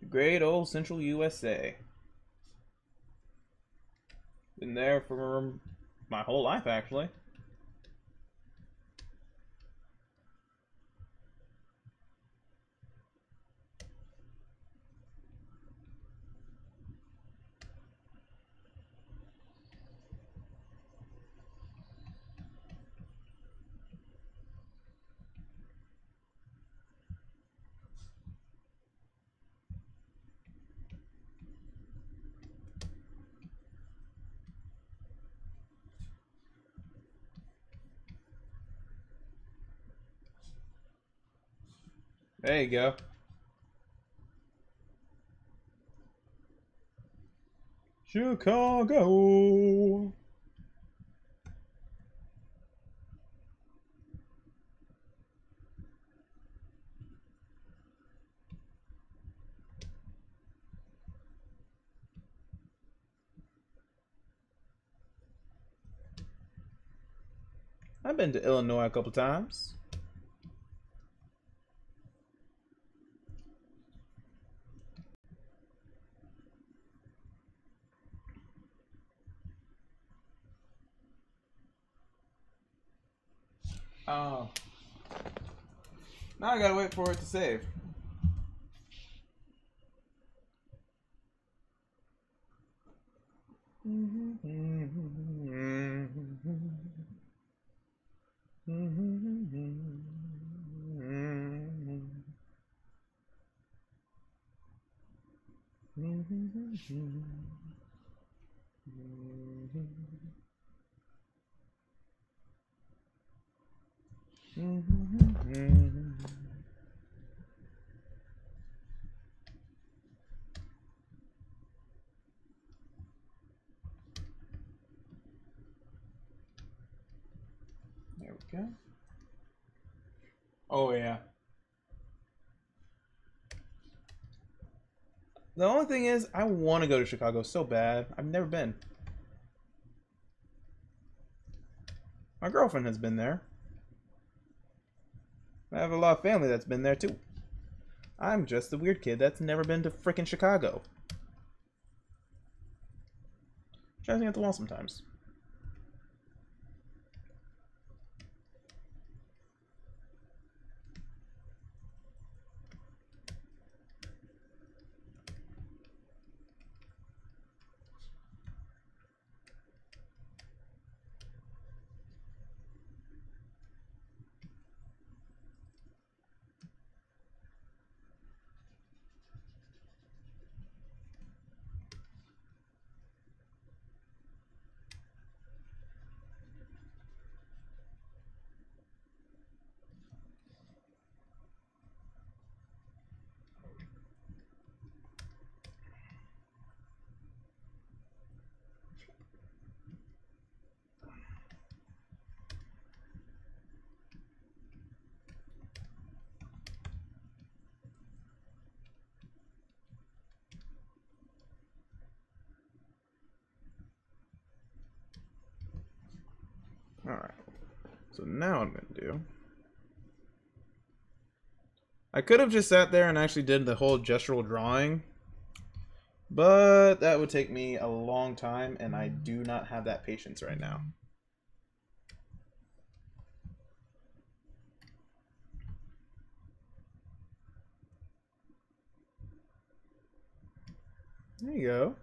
Great old Central USA. Been there for my whole life, actually. There you go. Chicago. I've been to Illinois a couple times. Oh. Now I gotta wait for it to save. There we go. Oh yeah. The only thing is, I want to go to Chicago so bad. I've never been. My girlfriend has been there. I have a lot of family that's been there too. I'm just the weird kid that's never been to frickin' Chicago. Drives me at the wall sometimes. Alright. So now what I'm going to do... I could have just sat there and actually did the whole gestural drawing. But that would take me a long time, and I do not have that patience right now. There you go.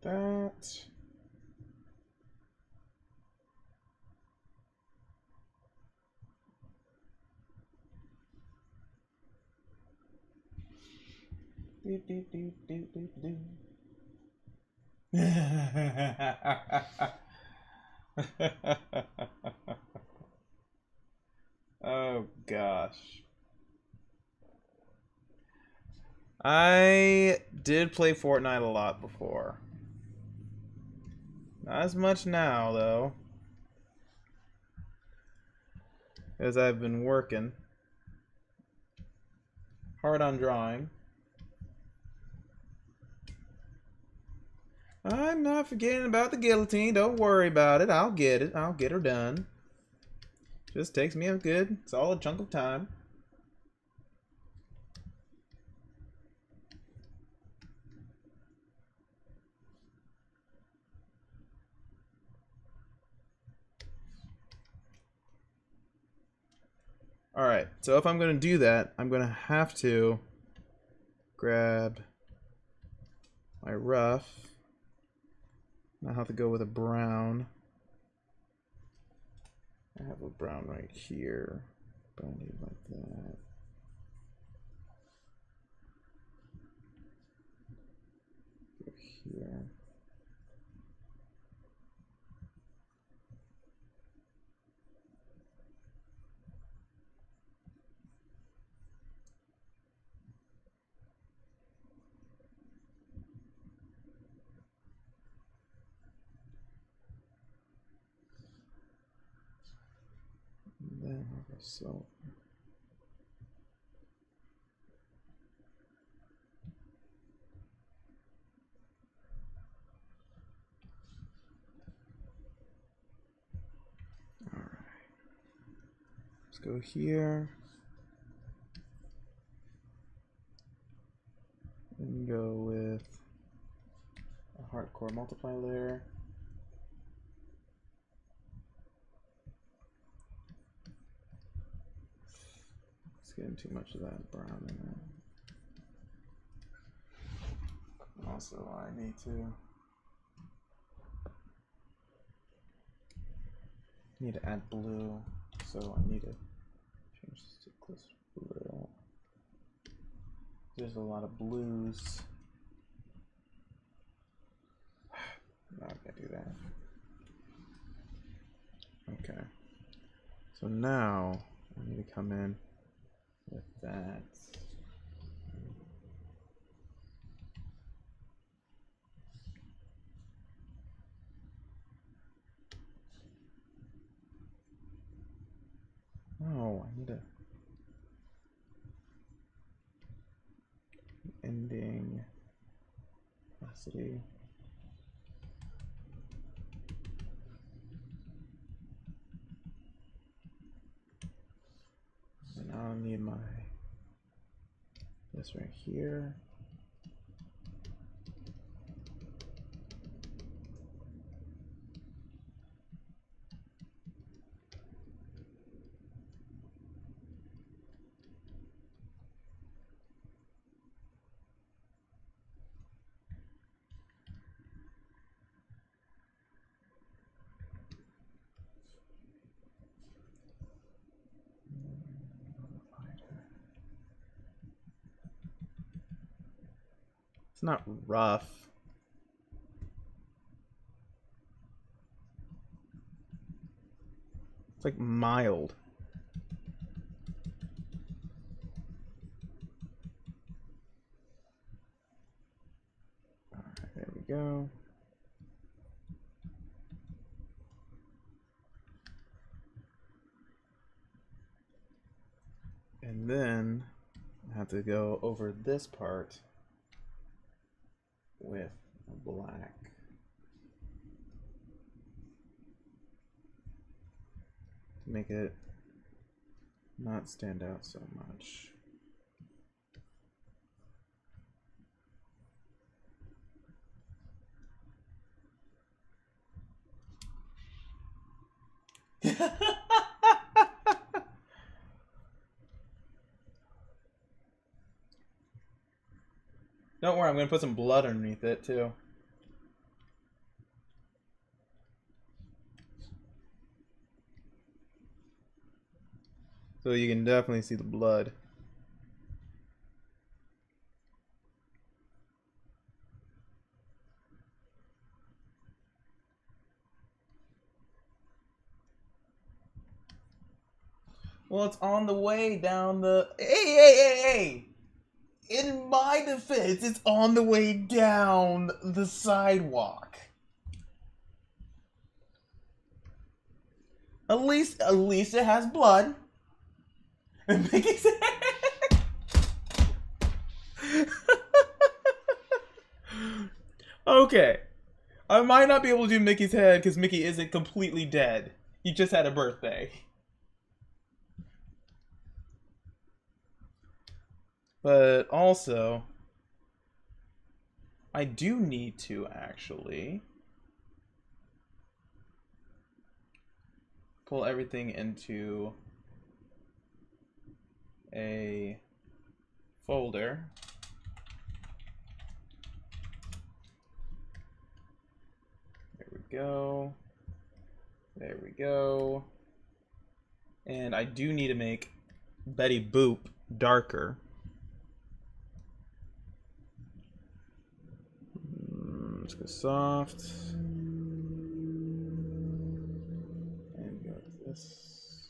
That. Do, do, do, do, do, do. Oh gosh. I did play Fortnite a lot before. Not as much now, though. As I've been working hard on drawing. I'm not forgetting about the guillotine. Don't worry about it. I'll get it. I'll get her done. Just takes me a good, solid chunk of time. Alright, so if I'm going to do that, I'm going to have to grab my rough. I have to go with a brown. I have a brown right here, but I need like that. Go here. And then I'll go silver. Alright. Let's go here. And go with a hardcore multiply layer. It's getting too much of that brown in there. Also, I need to add blue, so I need to change this to close to blue. There's a lot of blues. No, I can't do that. Okay. So now I need to come in with that. Oh, I need a ending opacity. And I'll need my this right here. It's not rough. It's like mild. Alright, there we go. And then I have to go over this part with a black. To make it not stand out so much. Don't worry, I'm going to put some blood underneath it too. So you can definitely see the blood. Well, it's on the way down the... Hey! In my defense, it's on the way down the sidewalk. At least it has blood. And Mickey's Okay. I might not be able to do Mickey's head because Mickey isn't completely dead. He just had a birthday. But also, I do need to actually pull everything into a folder. There we go. There we go. And I do need to make Betty Boop darker. Let's go soft. And go with this.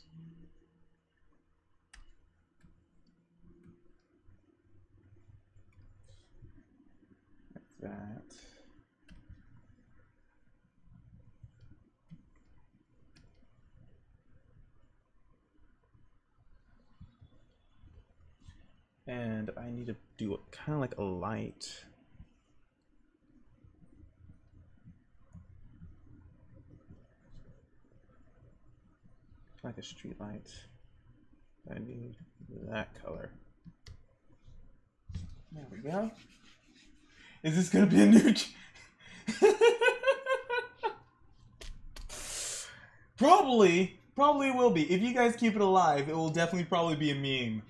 Like that. And I need to do kind of like a light. Like a street light. I need that color. There we go. Is this gonna be a new? Probably will be. If you guys keep it alive, it will definitely probably be a meme.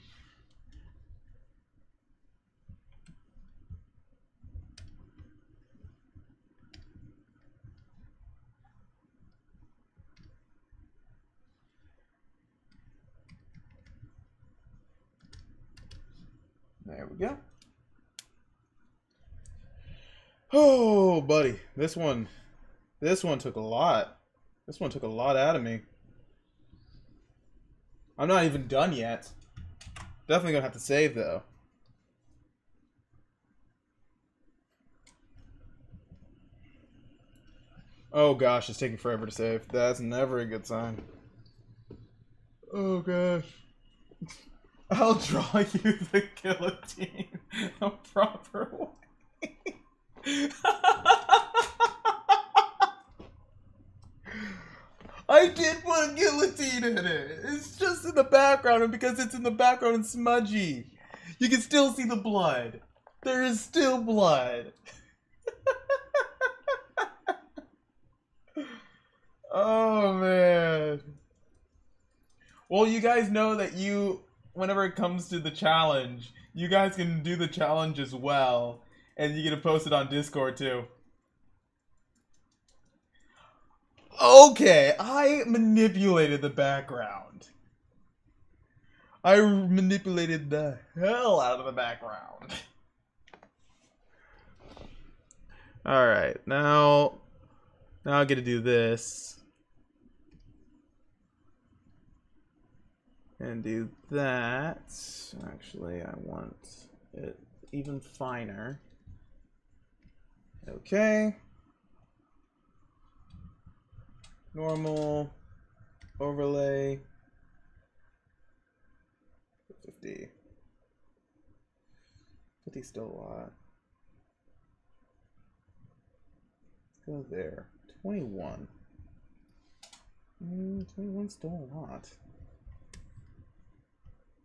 There we go. Oh, buddy, this one took a lot. This one took a lot out of me. I'm not even done yet. Definitely gonna have to save though. Oh gosh, it's taking forever to save. That's never a good sign. Oh gosh. I'll draw you the guillotine a proper way. I did put a guillotine in it. It's just in the background, and because it's in the background and smudgy, you can still see the blood. There is still blood. Oh man. Well, you guys know that whenever it comes to the challenge, you guys can do the challenge as well, and you get to post it on Discord too. Okay, I manipulated the background. I manipulated the hell out of the background. Alright, now I get to do this. And do that. Actually, I want it even finer. Okay. Normal. Overlay. 50. 50 still a lot. Let's go there. 21. 21 still a lot.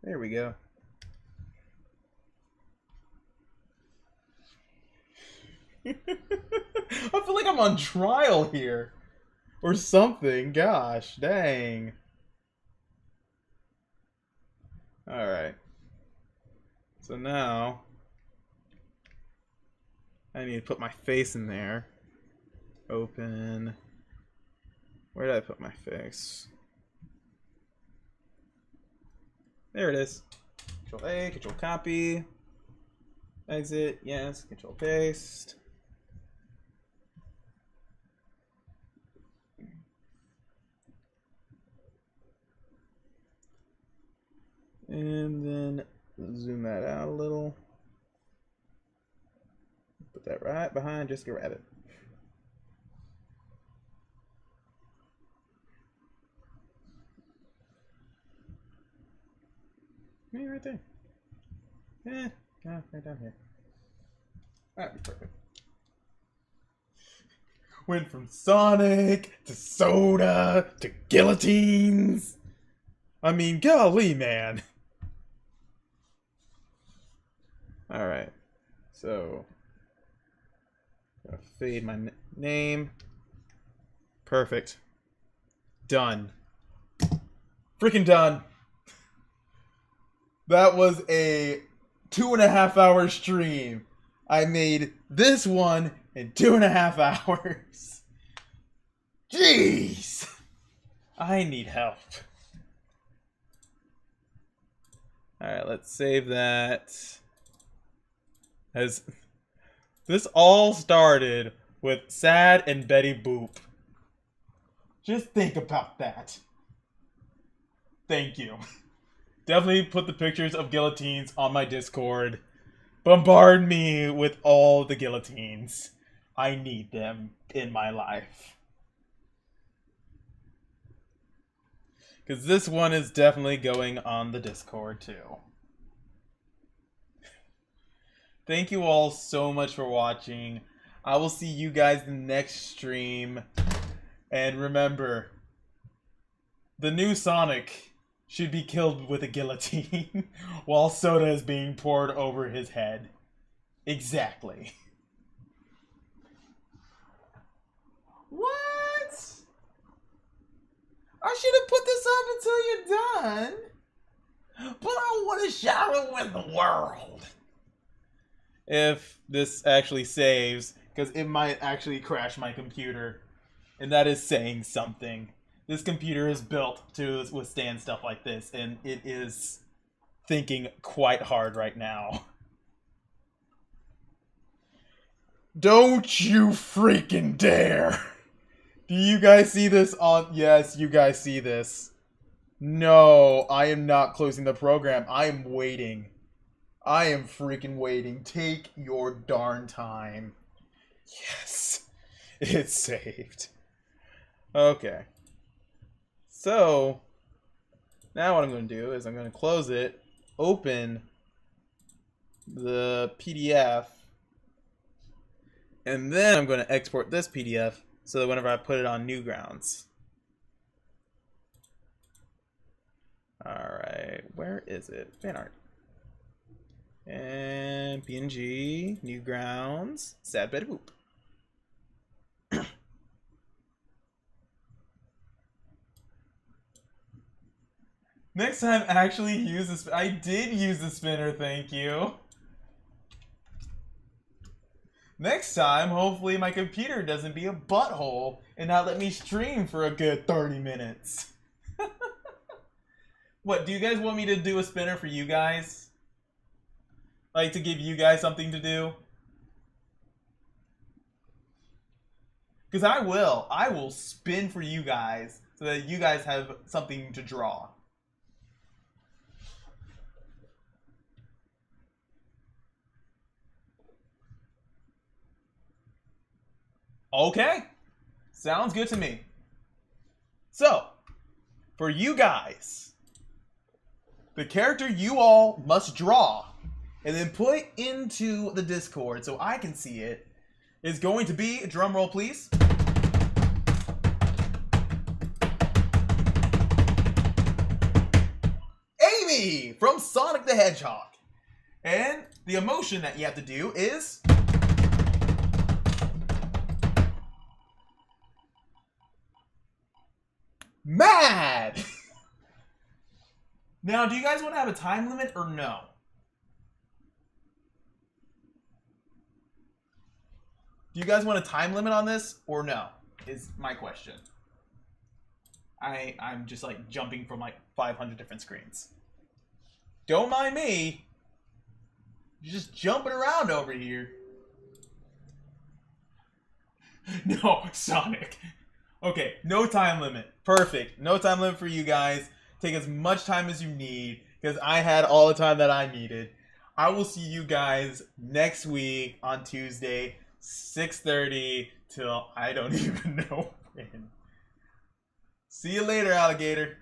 There we go. I feel like I'm on trial here. Or something. Gosh, dang. Alright. So now, I need to put my face in there. Open. Where did I put my face? There it is. Control A, Control Copy. Exit, yes, Control Paste. And then zoom that out a little. Put that right behind Jessica Rabbit. Yeah, right there. Yeah, right down here. That'd be perfect. Went from Sonic to soda to guillotines. I mean, golly, man. Alright. So, gonna fade my name. Perfect. Done. Freaking done. That was a 2.5-hour stream. I made this one in 2.5 hours. Jeez. I need help. Alright, let's save that. As this all started with Sad and Betty Boop. Just think about that. Thank you. Definitely put the pictures of guillotines on my Discord. Bombard me with all the guillotines. I need them in my life. Because this one is definitely going on the Discord too. Thank you all so much for watching. I will see you guys in the next stream. And remember, the new Sonic should be killed with a guillotine while soda is being poured over his head. Exactly. What? I should have put this up until you're done. But I want to share it with the world. If this actually saves, because it might actually crash my computer. And that is saying something. This computer is built to withstand stuff like this, and it is thinking quite hard right now. Don't you freaking dare! Do you guys see this on... Yes, you guys see this. No, I am not closing the program. I am waiting. I am freaking waiting. Take your darn time. Yes. It's saved. Okay. So, now what I'm going to do is I'm going to close it, open the PDF, and then I'm going to export this PDF so that whenever I put it on Newgrounds. Alright, where is it? Fan art. And PNG, Newgrounds, Sad Betty Boop. Next time, actually use this. I did use the spinner, thank you. Next time, hopefully my computer doesn't be a butthole and not let me stream for a good 30 minutes. What, do you guys want me to do a spinner for you guys? Like, to give you guys something to do? Because I will. I will spin for you guys so that you guys have something to draw. Okay, sounds good to me. So, for you guys, the character you all must draw and then put into the Discord so I can see it is going to be, drum roll please, Amy from Sonic the Hedgehog. And the emotion that you have to do is... mad! Now, do you guys want to have a time limit or no? Do you guys want a time limit on this or no? Is my question. I'm just like jumping from like 500 different screens. Don't mind me. You're just jumping around over here. No, Sonic. Okay, no time limit. Perfect. No time limit for you guys. Take as much time as you need, because I had all the time that I needed. I will see you guys next week on Tuesday, 6:30 till I don't even know when. See you later, alligator.